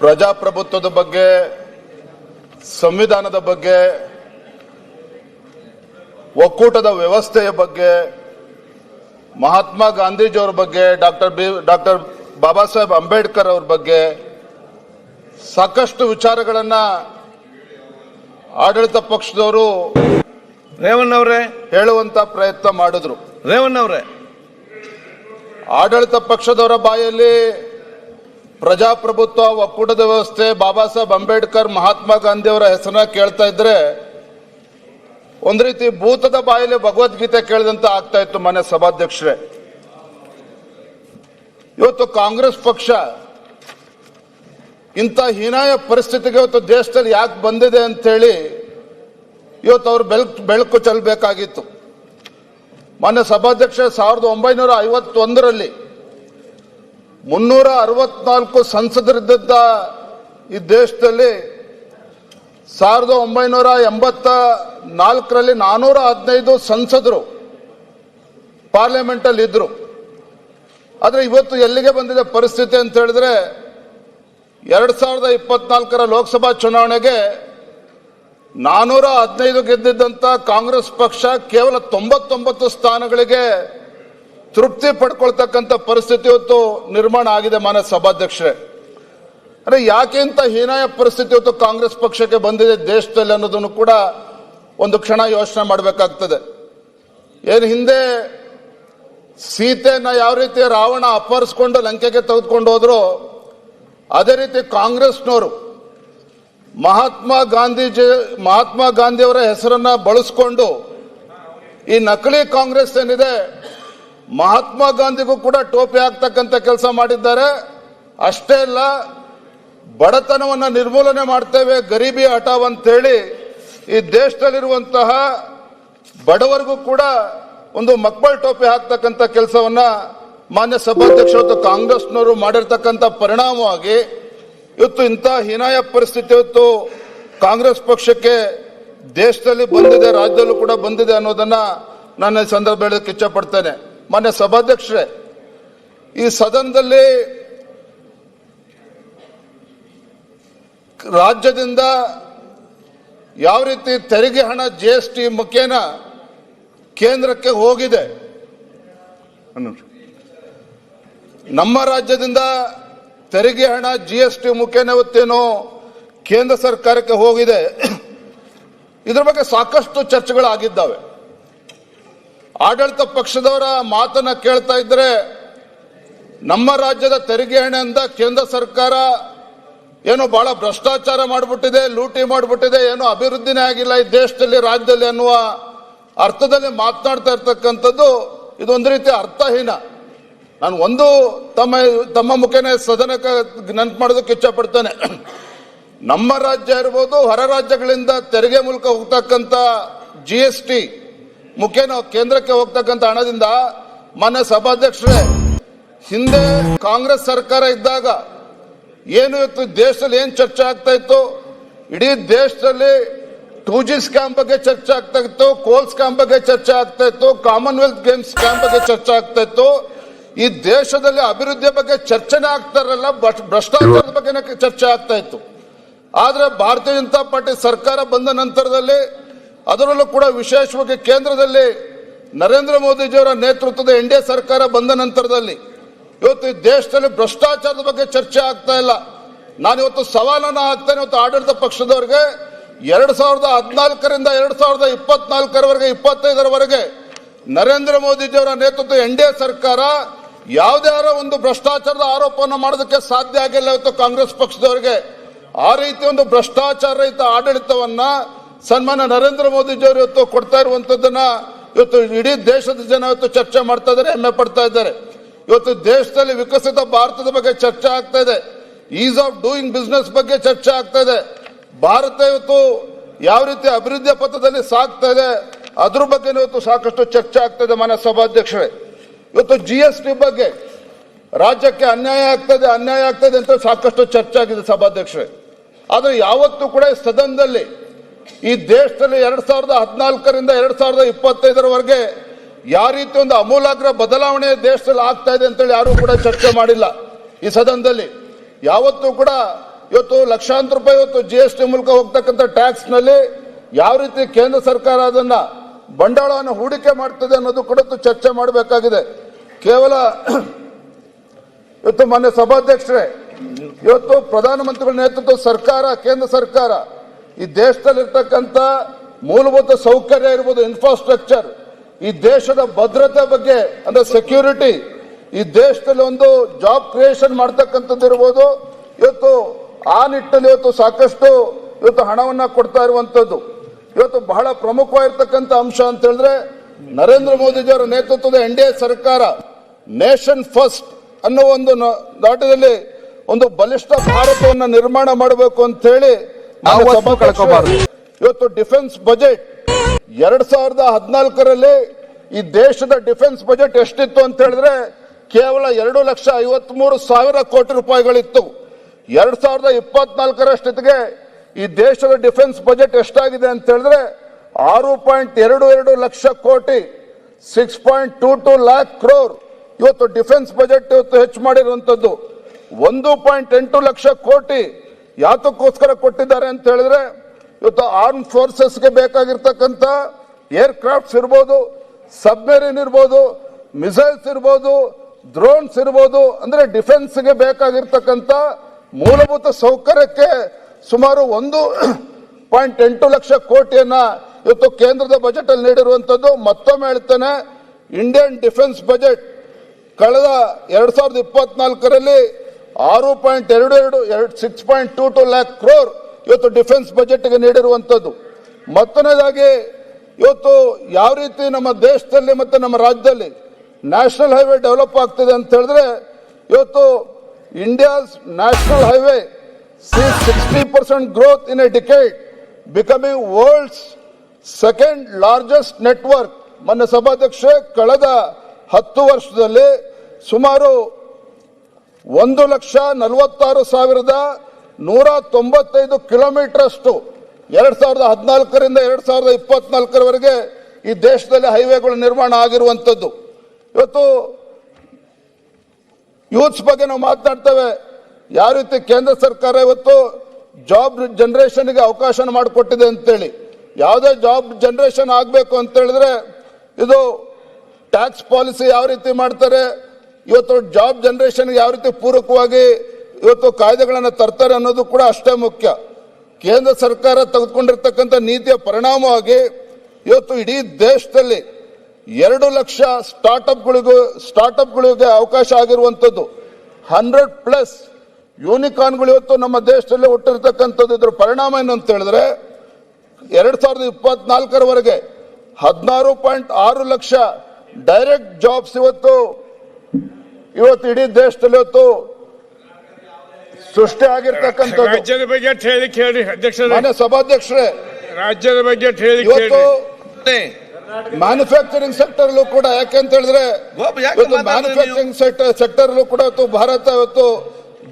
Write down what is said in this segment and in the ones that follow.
ಪ್ರಜಾಪ್ರಭುತ್ವದ ಬಗ್ಗೆ, ಸಂವಿಧಾನದ ಬಗ್ಗೆ, ಒಕ್ಕೂಟದ ವ್ಯವಸ್ಥೆಯ ಬಗ್ಗೆ, ಮಹಾತ್ಮ ಗಾಂಧೀಜಿಯವರ ಬಗ್ಗೆ, ಡಾಕ್ಟರ್ ಬಾಬಾ ಸಾಹೇಬ್ ಅಂಬೇಡ್ಕರ್ ಅವರ ಬಗ್ಗೆ ಸಾಕಷ್ಟು ವಿಚಾರಗಳನ್ನ ಆಡಳಿತ ಪಕ್ಷದವರು ರೇವಣ್ಣವರೇ ಹೇಳುವಂತ ಪ್ರಯತ್ನ ಮಾಡಿದ್ರು. ರೇವಣ್ಣವರೇ, ಆಡಳಿತ ಪಕ್ಷದವರ ಬಾಯಲ್ಲಿ ಪ್ರಜಾಪ್ರಭುತ್ವ, ಒಕ್ಕೂಟದ ವ್ಯವಸ್ಥೆ, ಬಾಬಾ ಸಾಹೇಬ್ ಅಂಬೇಡ್ಕರ್, ಮಹಾತ್ಮ ಗಾಂಧಿ ಅವರ ಹೆಸರನ್ನ ಕೇಳ್ತಾ ಇದ್ರೆ ಒಂದು ರೀತಿ ಭೂತದ ಬಾಯಲ್ಲಿ ಭಗವದ್ಗೀತೆ ಕೇಳಿದಂತ ಆಗ್ತಾ ಇತ್ತು. ಮನೆ ಸಭಾಧ್ಯಕ್ಷರೇ, ಇವತ್ತು ಕಾಂಗ್ರೆಸ್ ಪಕ್ಷ ಇಂಥ ಹೀನಾಯ ಪರಿಸ್ಥಿತಿಗೆ ಇವತ್ತು ದೇಶದಲ್ಲಿ ಯಾಕೆ ಬಂದಿದೆ ಅಂತೇಳಿ ಇವತ್ತು ಅವರು ಬೆಳಕು ಚೆಲ್ಲಬೇಕಾಗಿತ್ತು. ಮಾನ್ಯ ಸಭಾಧ್ಯಕ್ಷ, 1951ರಲ್ಲಿ 364 ಸಂಸದರಿದ್ದ ಈ ದೇಶದಲ್ಲಿ 1984ರಲ್ಲಿ 415 ಸಂಸದರು ಪಾರ್ಲಿಮೆಂಟ್ ಅಲ್ಲಿ ಇದ್ರು. ಆದ್ರೆ ಇವತ್ತು ಎಲ್ಲಿಗೆ ಬಂದಿದೆ ಪರಿಸ್ಥಿತಿ ಅಂತ ಹೇಳಿದ್ರೆ 2024ರ ಲೋಕಸಭಾ ಚುನಾವಣೆಗೆ 415 ಗೆದ್ದಿದ್ದಂತ ಕಾಂಗ್ರೆಸ್ ಪಕ್ಷ ಕೇವಲ 99 ಸ್ಥಾನಗಳಿಗೆ ತೃಪ್ತಿ ಪಡ್ಕೊಳ್ತಕ್ಕಂಥ ಪರಿಸ್ಥಿತಿ ಇವತ್ತು ನಿರ್ಮಾಣ ಆಗಿದೆ. ಮಾನ್ಯ ಸಭಾಧ್ಯಕ್ಷರೇ, ಅಂದ್ರೆ ಯಾಕೆ ಇಂತ ಹೀನಾಯ ಪರಿಸ್ಥಿತಿ ಇವತ್ತು ಕಾಂಗ್ರೆಸ್ ಪಕ್ಷಕ್ಕೆ ಬಂದಿದೆ ದೇಶದಲ್ಲಿ ಅನ್ನೋದನ್ನು ಕೂಡ ಒಂದು ಕ್ಷಣ ಯೋಚನೆ ಮಾಡಬೇಕಾಗ್ತದೆ. ಏನು ಹಿಂದೆ ಸೀತೆಯನ್ನ ಯಾವ ರೀತಿ ರಾವಣ ಅಪಹರಿಸಿಕೊಂಡು ಲಂಕೆಗೆ ತೆಗೆದುಕೊಂಡು ಹೋದ್ರು, ಅದೇ ರೀತಿ ಕಾಂಗ್ರೆಸ್ನವರು ಮಹಾತ್ಮ ಗಾಂಧಿಯವರ ಹೆಸರನ್ನ ಬಳಸಿಕೊಂಡು ಈ ನಕಲಿ ಕಾಂಗ್ರೆಸ್ ಏನಿದೆ ಮಹಾತ್ಮ ಗಾಂಧಿಗೂ ಕೂಡ ಟೋಪಿ ಹಾಕ್ತಕ್ಕಂಥ ಕೆಲಸ ಮಾಡಿದ್ದಾರೆ. ಅಷ್ಟೇ ಅಲ್ಲ, ಬಡತನವನ್ನ ನಿರ್ಮೂಲನೆ ಮಾಡ್ತೇವೆ, ಗರೀಬಿ ಹಟಾವ್ ಅಂತೇಳಿ ಈ ದೇಶದಲ್ಲಿರುವಂತಹ ಬಡವರಿಗೂ ಕೂಡ ಒಂದು ಮಕ್ಕಳ ಟೋಪಿ ಹಾಕ್ತಕ್ಕಂಥ ಕೆಲಸವನ್ನ ಮಾನ್ಯ ಸಭಾಧ್ಯಕ್ಷ ಇವತ್ತು ಕಾಂಗ್ರೆಸ್ನವರು ಮಾಡಿರ್ತಕ್ಕಂಥ ಪರಿಣಾಮವಾಗಿ ಇವತ್ತು ಇಂಥ ಹೀನಾಯ ಪರಿಸ್ಥಿತಿ ಇವತ್ತು ಕಾಂಗ್ರೆಸ್ ಪಕ್ಷಕ್ಕೆ ದೇಶದಲ್ಲಿ ಬಂದಿದೆ, ರಾಜ್ಯದಲ್ಲೂ ಕೂಡ ಬಂದಿದೆ ಅನ್ನೋದನ್ನ ನಾನು ಈ ಸಂದರ್ಭ ಹೇಳಕ್ಕೆ ಇಚ್ಛೆ ಪಡ್ತೇನೆ. ಮಾನ್ಯ ಸಭಾಧ್ಯಕ್ಷರೇ, ಈ ಸದನದಲ್ಲಿ ರಾಜ್ಯದಿಂದ ಯಾವ ರೀತಿ ತೆರಿಗೆ ಹಣ GST ಮುಖೇನ ಕೇಂದ್ರಕ್ಕೆ ಹೋಗಿದೆ, ನಮ್ಮ ರಾಜ್ಯದಿಂದ ತೆರಿಗೆ ಹಣ GST ಮುಖೇನ ಇವತ್ತೇನೋ ಕೇಂದ್ರ ಸರ್ಕಾರಕ್ಕೆ ಹೋಗಿದೆ, ಇದ್ರ ಬಗ್ಗೆ ಸಾಕಷ್ಟು ಚರ್ಚೆಗಳಾಗಿದ್ದಾವೆ. ಆಡಳಿತ ಪಕ್ಷದವರ ಮಾತನ್ನ ಕೇಳ್ತಾ ಇದ್ರೆ ನಮ್ಮ ರಾಜ್ಯದ ತೆರಿಗೆ ಹಣದಿಂದ ಕೇಂದ್ರ ಸರ್ಕಾರ ಏನೋ ಬಹಳ ಭ್ರಷ್ಟಾಚಾರ ಮಾಡಿಬಿಟ್ಟಿದೆ, ಲೂಟಿ ಮಾಡಿಬಿಟ್ಟಿದೆ, ಏನೋ ಅಭಿವೃದ್ಧಿನೇ ಆಗಿಲ್ಲ ಈ ದೇಶದಲ್ಲಿ, ರಾಜ್ಯದಲ್ಲಿ ಅನ್ನುವ ಅರ್ಥದಲ್ಲಿ ಮಾತನಾಡ್ತಾ ಇರ್ತಕ್ಕಂಥದ್ದು ಇದೊಂದು ರೀತಿ ಅರ್ಥಹೀನ. ನಾನು ಒಂದು ತಮ್ಮ ಮುಖೇನ ಸದನಕ್ಕೆ ನೆನಪು ಮಾಡೋದಕ್ಕೆ ಇಚ್ಛೆ ಪಡ್ತೇನೆ. ನಮ್ಮ ರಾಜ್ಯ ಇರ್ಬೋದು, ಹೊರ ರಾಜ್ಯಗಳಿಂದ ತೆರಿಗೆ ಮೂಲಕ ಹೋಗ್ತಕ್ಕಂಥ GST ಮುಖೇನ ಕೇಂದ್ರಕ್ಕೆ ಹೋಗ್ತಕ್ಕಂಥ ಹಣದಿಂದ ಮಾನ್ಯ ಸಭಾಧ್ಯಕ್ಷರೇ, ಹಿಂದೆ ಕಾಂಗ್ರೆಸ್ ಸರ್ಕಾರ ಇದ್ದಾಗ ಏನು ಇವತ್ತು ದೇಶದಲ್ಲಿ ಏನ್ ಚರ್ಚೆ ಆಗ್ತಾ ಇತ್ತು, ಇಡೀ ದೇಶದಲ್ಲಿ 2G ಸ್ಕ್ಯಾಮ್ ಬಗ್ಗೆ ಚರ್ಚೆ ಆಗ್ತಾ ಇತ್ತು, ಕೋಲ್ ಸ್ಕ್ಯಾಮ್ ಬಗ್ಗೆ ಚರ್ಚೆ ಆಗ್ತಾ ಇತ್ತು, ಕಾಮನ್ವೆಲ್ತ್ ಗೇಮ್ಸ್ ಸ್ಕ್ಯಾಮ್ ಬಗ್ಗೆ ಚರ್ಚೆ ಆಗ್ತಾ ಇತ್ತು. ಈ ದೇಶದಲ್ಲಿ ಅಭಿವೃದ್ಧಿಯ ಬಗ್ಗೆ ಚರ್ಚೆನೇ ಆಗ್ತಾ ಇರಲಿಲ್ಲ, ಭ್ರಷ್ಟಾಚಾರದ ಬಗ್ಗೆ ಚರ್ಚೆ ಆಗ್ತಾ ಇತ್ತು. ಆದ್ರೆ ಭಾರತೀಯ ಜನತಾ ಪಾರ್ಟಿ ಸರ್ಕಾರ ಬಂದ ನಂತರದಲ್ಲಿ, ಅದರಲ್ಲೂ ಕೂಡ ವಿಶೇಷವಾಗಿ ಕೇಂದ್ರದಲ್ಲಿ ನರೇಂದ್ರ ಮೋದಿಜಿಯವರ ನೇತೃತ್ವದ NDA ಸರ್ಕಾರ ಬಂದ ನಂತರದಲ್ಲಿ ಇವತ್ತು ಈ ದೇಶದಲ್ಲಿ ಭ್ರಷ್ಟಾಚಾರದ ಬಗ್ಗೆ ಚರ್ಚೆ ಆಗ್ತಾ ಇಲ್ಲ. ನಾನಿವತ್ತು ಸವಾಲನ್ನ ಹಾಕ್ತೇನೆ ಇವತ್ತು ಆಡಳಿತ ಪಕ್ಷದವರಿಗೆ, 2014ರಿಂದ 2024ರವರೆಗೆ 25ರವರೆಗೆ ನರೇಂದ್ರ ಮೋದಿಜಿಯವರ ನೇತೃತ್ವ NDA ಸರ್ಕಾರ ಯಾವುದೇ ಒಂದು ಭ್ರಷ್ಟಾಚಾರದ ಆರೋಪವನ್ನು ಮಾಡೋದಕ್ಕೆ ಸಾಧ್ಯ ಆಗಿಲ್ಲ ಇವತ್ತು ಕಾಂಗ್ರೆಸ್ ಪಕ್ಷದವರಿಗೆ. ಆ ರೀತಿ ಒಂದು ಭ್ರಷ್ಟಾಚಾರ ರಹಿತ ಆಡಳಿತವನ್ನ ಸನ್ಮಾನ್ಯ ನರೇಂದ್ರ ಮೋದಿಜಿಯವರು ಇವತ್ತು ಕೊಡ್ತಾ ಇರುವಂತದ್ದನ್ನ ಇವತ್ತು ಇಡೀ ದೇಶದ ಜನ ಇವತ್ತು ಚರ್ಚೆ ಮಾಡ್ತಾ ಇದ್ದಾರೆ, ಹೆಮ್ಮೆ ಪಡ್ತಾ ಇದ್ದಾರೆ. ಇವತ್ತು ದೇಶದಲ್ಲಿ ವಿಕಸಿತ ಭಾರತದ ಬಗ್ಗೆ ಚರ್ಚೆ ಆಗ್ತಾ ಇದೆ, ಈಸ್ ಆಫ್ ಡೂಯಿಂಗ್ ಬಿಸ್ನೆಸ್ ಬಗ್ಗೆ ಚರ್ಚೆ ಆಗ್ತಾ ಇದೆ. ಭಾರತ ಇವತ್ತು ಯಾವ ರೀತಿ ಅಭಿವೃದ್ಧಿಯ ಪಥದಲ್ಲಿ ಸಾಗ್ತಾ ಇದೆ ಅದ್ರ ಬಗ್ಗೆ ಇವತ್ತು ಸಾಕಷ್ಟು ಚರ್ಚೆ ಆಗ್ತಾ ಇದೆ. ಮಾನ್ಯ ಸಭಾಧ್ಯಕ್ಷರೇ, ಇವತ್ತು GST ಬಗ್ಗೆ ರಾಜ್ಯಕ್ಕೆ ಅನ್ಯಾಯ ಆಗ್ತದೆ ಅಂತ ಸಾಕಷ್ಟು ಚರ್ಚೆ ಆಗಿದೆ ಸಭಾಧ್ಯಕ್ಷರೇ. ಆದ್ರೆ ಯಾವತ್ತೂ ಕೂಡ ಸದನದಲ್ಲಿ ಈ ದೇಶದಲ್ಲಿ 2014ರಿಂದ 2025ರವರೆಗೆ ಯಾವ ರೀತಿ ಒಂದು ಅಮೂಲಾಗ್ರ ಬದಲಾವಣೆ ದೇಶದಲ್ಲಿ ಆಗ್ತಾ ಇದೆ ಅಂತೇಳಿ ಯಾರು ಕೂಡ ಚರ್ಚೆ ಮಾಡಿಲ್ಲ ಈ ಸದನದಲ್ಲಿ. ಯಾವತ್ತೂ ಕೂಡ ಇವತ್ತು ಲಕ್ಷಾಂತರ ರೂಪಾಯಿ ಇವತ್ತು GST ಮೂಲಕ ಹೋಗ್ತಕ್ಕಂಥ ಟ್ಯಾಕ್ಸ್ ನಲ್ಲಿ ಯಾವ ರೀತಿ ಕೇಂದ್ರ ಸರ್ಕಾರ ಅದನ್ನ ಬಂಡವಾಳವನ್ನು ಹೂಡಿಕೆ ಮಾಡ್ತದೆ ಅನ್ನೋದು ಕೂಡ ಚರ್ಚೆ ಮಾಡಬೇಕಾಗಿದೆ. ಕೇವಲ ಇವತ್ತು ಮಾನ್ಯ ಸಭಾಧ್ಯಕ್ಷರೇ, ಇವತ್ತು ಪ್ರಧಾನಮಂತ್ರಿಗಳ ನೇತೃತ್ವದ ಸರ್ಕಾರ, ಕೇಂದ್ರ ಸರ್ಕಾರ ಈ ದೇಶದಲ್ಲಿರ್ತಕ್ಕಂಥ ಮೂಲಭೂತ ಸೌಕರ್ಯ ಇರ್ಬೋದು, ಇನ್ಫ್ರಾಸ್ಟ್ರಕ್ಚರ್, ಈ ದೇಶದ ಭದ್ರತೆ ಬಗ್ಗೆ ಅಂದ್ರೆ ಸೆಕ್ಯೂರಿಟಿ, ಈ ದೇಶದಲ್ಲಿ ಒಂದು ಜಾಬ್ ಕ್ರಿಯೇಷನ್ ಮಾಡ್ತಕ್ಕಂಥದ್ದು ಇರ್ಬೋದು, ಇವತ್ತು ಆ ನಿಟ್ಟಿನಲ್ಲಿ ಇವತ್ತು ಸಾಕಷ್ಟು ಇವತ್ತು ಹಣವನ್ನ ಕೊಡ್ತಾ ಇರುವಂತದ್ದು. ಇವತ್ತು ಬಹಳ ಪ್ರಮುಖವಾಗಿರ್ತಕ್ಕಂಥ ಅಂಶ ಅಂತ ಹೇಳಿದ್ರೆ ನರೇಂದ್ರ ಮೋದಿಜಿಯವರ ನೇತೃತ್ವದ NDA ಸರ್ಕಾರ ನೇಷನ್ ಫಸ್ಟ್ ಅನ್ನೋ ಒಂದು ನಾಟದಲ್ಲಿ ಒಂದು ಬಲಿಷ್ಠ ಭಾರತವನ್ನು ನಿರ್ಮಾಣ ಮಾಡಬೇಕು ಅಂತ ಹೇಳಿ ಇವತ್ತು ಡಿಫೆನ್ಸ್ ಬಜೆಟ್ 2014ರಲ್ಲಿ ಈ ದೇಶದ ಡಿಫೆನ್ಸ್ ಬಜೆಟ್ ಎಷ್ಟಿತ್ತು ಅಂತ ಹೇಳಿದ್ರೆ ಕೇವಲ 2,53,000 ಕೋಟಿ ರೂಪಾಯಿಗಳಿತ್ತು. 2024ರಷ್ಟೊತ್ತಿಗೆ ಈ ದೇಶದ ಡಿಫೆನ್ಸ್ ಬಜೆಟ್ ಎಷ್ಟಾಗಿದೆ ಅಂತ ಹೇಳಿದ್ರೆ 6.22 ಲಕ್ಷ ಕೋಟಿ, 6.22 ಲ್ಯಾಕ್ ಕ್ರೋರ್ ಇವತ್ತು ಡಿಫೆನ್ಸ್ ಬಜೆಟ್ ಇವತ್ತು ಹೆಚ್ಚು ಮಾಡಿರುವಂತದ್ದು. 1.8 ಲಕ್ಷ ಕೋಟಿ ಯಾತಕ್ಕೋಸ್ಕರ ಕೊಟ್ಟಿದ್ದಾರೆ ಅಂತ ಹೇಳಿದ್ರೆ ಇವತ್ತು ಆರ್ಮ್ ಫೋರ್ಸಸ್ಗೆ ಬೇಕಾಗಿರ್ತಕ್ಕಂಥ ಏರ್ ಕ್ರಾಫ್ಟ್ಸ್ ಇರ್ಬೋದು, ಸಬ್ಮೆರಿನ್ ಇರ್ಬೋದು, ಮಿಸೈಲ್ಸ್ ಇರ್ಬೋದು, ಡ್ರೋನ್ಸ್ ಇರ್ಬೋದು, ಅಂದ್ರೆ ಡಿಫೆನ್ಸ್ಗೆ ಬೇಕಾಗಿರ್ತಕ್ಕಂಥ ಮೂಲಭೂತ ಸೌಕರ್ಯಕ್ಕೆ ಸುಮಾರು 1.8 ಲಕ್ಷ ಕೋಟಿಯನ್ನ ಇವತ್ತು ಕೇಂದ್ರದ ಬಜೆಟ್ ಅಲ್ಲಿ ನೀಡಿರುವಂತದ್ದು. ಮತ್ತೊಮ್ಮೆ ಹೇಳ್ತೇನೆ, ಇಂಡಿಯನ್ ಡಿಫೆನ್ಸ್ ಬಜೆಟ್ ಕಳೆದ 2024ರಲ್ಲಿ 6.22 ಲ್ಯಾಕ್ ಕ್ರೋರ್ ಇವತ್ತು ಡಿಫೆನ್ಸ್ ಬಜೆಟ್ಗೆ ನೀಡಿರುವಂತದ್ದು. ಮತ್ತೊಂದಾಗಿ ಇವತ್ತು ಯಾವ ರೀತಿ ನಮ್ಮ ದೇಶದಲ್ಲಿ ಮತ್ತೆ ನಮ್ಮ ರಾಜ್ಯದಲ್ಲಿ ನ್ಯಾಷನಲ್ ಹೈವೇ ಡೆವಲಪ್ ಆಗ್ತಿದೆ ಅಂತ ಹೇಳಿದ್ರೆ ಇವತ್ತು India's national highway sees 60% growth in a decade, becoming world's second largest network. ಮೊನ್ನೆ ಸಭಾಧ್ಯಕ್ಷ ಕಳೆದ 10 ವರ್ಷದಲ್ಲಿ ಸುಮಾರು 1,46,195 ಕಿಲೋಮೀಟರ್ ಅಷ್ಟು 2014ರಿಂದ 2024ರವರೆಗೆ ಈ ದೇಶದಲ್ಲಿ ಹೈವೇಗಳು ನಿರ್ಮಾಣ ಆಗಿರುವಂತದ್ದು. ಇವತ್ತು ಯೂತ್ಸ್ ಬಗ್ಗೆ ನಾವು ಮಾತನಾಡ್ತೇವೆ, ಯಾವ ರೀತಿ ಕೇಂದ್ರ ಸರ್ಕಾರ ಇವತ್ತು ಜಾಬ್ ಜನರೇಷನ್ಗೆ ಅವಕಾಶ ಮಾಡಿಕೊಟ್ಟಿದೆ ಅಂತೇಳಿ. ಯಾವುದೇ ಜಾಬ್ ಜನರೇಷನ್ ಆಗಬೇಕು ಅಂತ ಹೇಳಿದ್ರೆ ಇದು ಟ್ಯಾಕ್ಸ್ ಪಾಲಿಸಿ ಯಾವ ರೀತಿ ಮಾಡ್ತಾರೆ, ಇವತ್ತು ಜಾಬ್ ಜನರೇಷನ್ಗೆ ಯಾವ ರೀತಿ ಪೂರಕವಾಗಿ ಇವತ್ತು ಕಾಯ್ದೆಗಳನ್ನು ತರ್ತಾರೆ ಅನ್ನೋದು ಕೂಡ ಅಷ್ಟೇ ಮುಖ್ಯ. ಕೇಂದ್ರ ಸರ್ಕಾರ ತೆಗೆದುಕೊಂಡಿರ್ತಕ್ಕಂಥ ನೀತಿಯ ಪರಿಣಾಮವಾಗಿ ಇವತ್ತು ಇಡೀ ದೇಶದಲ್ಲಿ 2 ಲಕ್ಷ ಸ್ಟಾರ್ಟ್ಅಪ್ಗಳಿಗೆ ಅವಕಾಶ ಆಗಿರುವಂಥದ್ದು. 100+ ಯೂನಿಕಾರ್ನ್ಗಳು ಇವತ್ತು ನಮ್ಮ ದೇಶದಲ್ಲಿ ಹುಟ್ಟಿರ್ತಕ್ಕಂಥದ್ದು. ಇದ್ರ ಪರಿಣಾಮ ಏನು ಅಂತ ಹೇಳಿದ್ರೆ 2024ರವರೆಗೆ 16.6 ಲಕ್ಷ ಡೈರೆಕ್ಟ್ ಜಾಬ್ಸ್ ಇವತ್ತು ಇಡೀ ದೇಶದಲ್ಲಿ ಇವತ್ತು ಸೃಷ್ಟಿ ಆಗಿರ್ತಕ್ಕಂಥದ್ದು. ರಾಜ್ಯದ ಬಗ್ಗೆ ಹೇಳಿ ಕೇಳಿ ಅಧ್ಯಕ್ಷರೇ, ಮಾನ್ಯ ಸಭಾಧ್ಯಕ್ಷರೇ, ರಾಜ್ಯದ ಬಗ್ಗೆ ಹೇಳಿ ಇವತ್ತು ಮ್ಯಾನುಫ್ಯಾಕ್ಚರಿಂಗ್ ಸೆಕ್ಟರ್ ಕೂಡ ಯಾಕೆಂತ ಹೇಳಿದ್ರೆ ಮ್ಯಾನುಫ್ಯಾಕ್ಚರಿಂಗ್ ಸೆಕ್ಟರ್ ಕೂಡ ಇವತ್ತು ಭಾರತ ಇವತ್ತು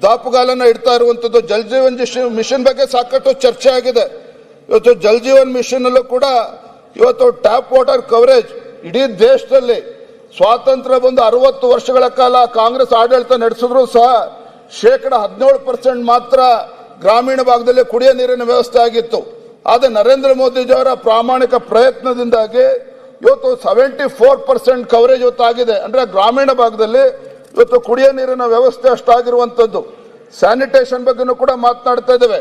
ದಾಪುಗಾಲನ್ನ ಇಡ್ತಾ ಇರುವಂತದ್ದು. ಜಲ್ ಜೀವನ್ ಮಿಷನ್ ಬಗ್ಗೆ ಸಾಕಷ್ಟು ಚರ್ಚೆ ಆಗಿದೆ. ಇವತ್ತು ಜಲ್ ಜೀವನ್ ಮಿಷನ್ ಅಲ್ಲೂ ಕೂಡ ಇವತ್ತು ಟ್ಯಾಪ್ ವಾಟರ್ ಕವರೇಜ್ ಇಡೀ ದೇಶದಲ್ಲಿ ಸ್ವಾತಂತ್ರ್ಯ ಬಂದು 60 ವರ್ಷಗಳ ಕಾಲ ಕಾಂಗ್ರೆಸ್ ಆಡಳಿತ ನಡೆಸಿದ್ರು ಸಹ 17% ಮಾತ್ರ ಗ್ರಾಮೀಣ ಭಾಗದಲ್ಲಿ ಕುಡಿಯ ನೀರಿನ ವ್ಯವಸ್ಥೆ ಆಗಿತ್ತು. ಆದರೆ ನರೇಂದ್ರ ಮೋದಿಜಿಯವರ ಪ್ರಾಮಾಣಿಕ ಪ್ರಯತ್ನದಿಂದಾಗಿ ಇವತ್ತು 74% ಕವರೇಜ್ ಇವತ್ತು ಆಗಿದೆ. ಅಂದ್ರೆ ಗ್ರಾಮೀಣ ಭಾಗದಲ್ಲಿ ಇವತ್ತು ಕುಡಿಯ ನೀರಿನ ವ್ಯವಸ್ಥೆ ಅಷ್ಟಾಗಿರುವಂತದ್ದು. ಸ್ಯಾನಿಟೇಷನ್ ಬಗ್ಗೆನೂ ಕೂಡ ಮಾತನಾಡ್ತಾ ಇದ್ದೇವೆ.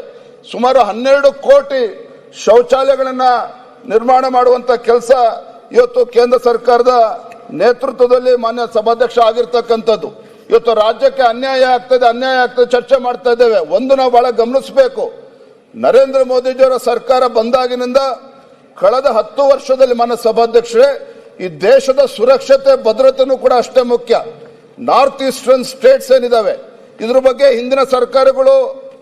ಸುಮಾರು 12 ಕೋಟಿ ಶೌಚಾಲಯಗಳನ್ನ ನಿರ್ಮಾಣ ಮಾಡುವಂತ ಕೆಲಸ ಇವತ್ತು ಕೇಂದ್ರ ಸರ್ಕಾರದ ನೇತೃತ್ವದಲ್ಲಿ ಮಾನ್ಯ ಸಭಾಧ್ಯಕ್ಷ ಆಗಿರ್ತಕ್ಕಂಥದ್ದು. ಇವತ್ತು ರಾಜ್ಯಕ್ಕೆ ಅನ್ಯಾಯ ಆಗ್ತದೆ ಚರ್ಚೆ ಮಾಡ್ತಾ ಇದ್ದೇವೆ. ಒಂದು ನಾವು ಬಹಳ ಗಮನಿಸಬೇಕು, ನರೇಂದ್ರ ಮೋದಿಜಿಯವರ ಸರ್ಕಾರ ಬಂದಾಗಿನಿಂದ ಕಳೆದ 10 ವರ್ಷದಲ್ಲಿ ಮಾನ್ಯ ಸಭಾಧ್ಯಕ್ಷರೇ ಈ ದೇಶದ ಸುರಕ್ಷತೆ ಭದ್ರತೆನೂ ಕೂಡ ಅಷ್ಟೇ ಮುಖ್ಯ. ನಾರ್ತ್ ಈಸ್ಟರ್ನ್ ಸ್ಟೇಟ್ಸ್ ಏನಿದಾವೆ ಇದ್ರ ಬಗ್ಗೆ ಹಿಂದಿನ ಸರ್ಕಾರಗಳು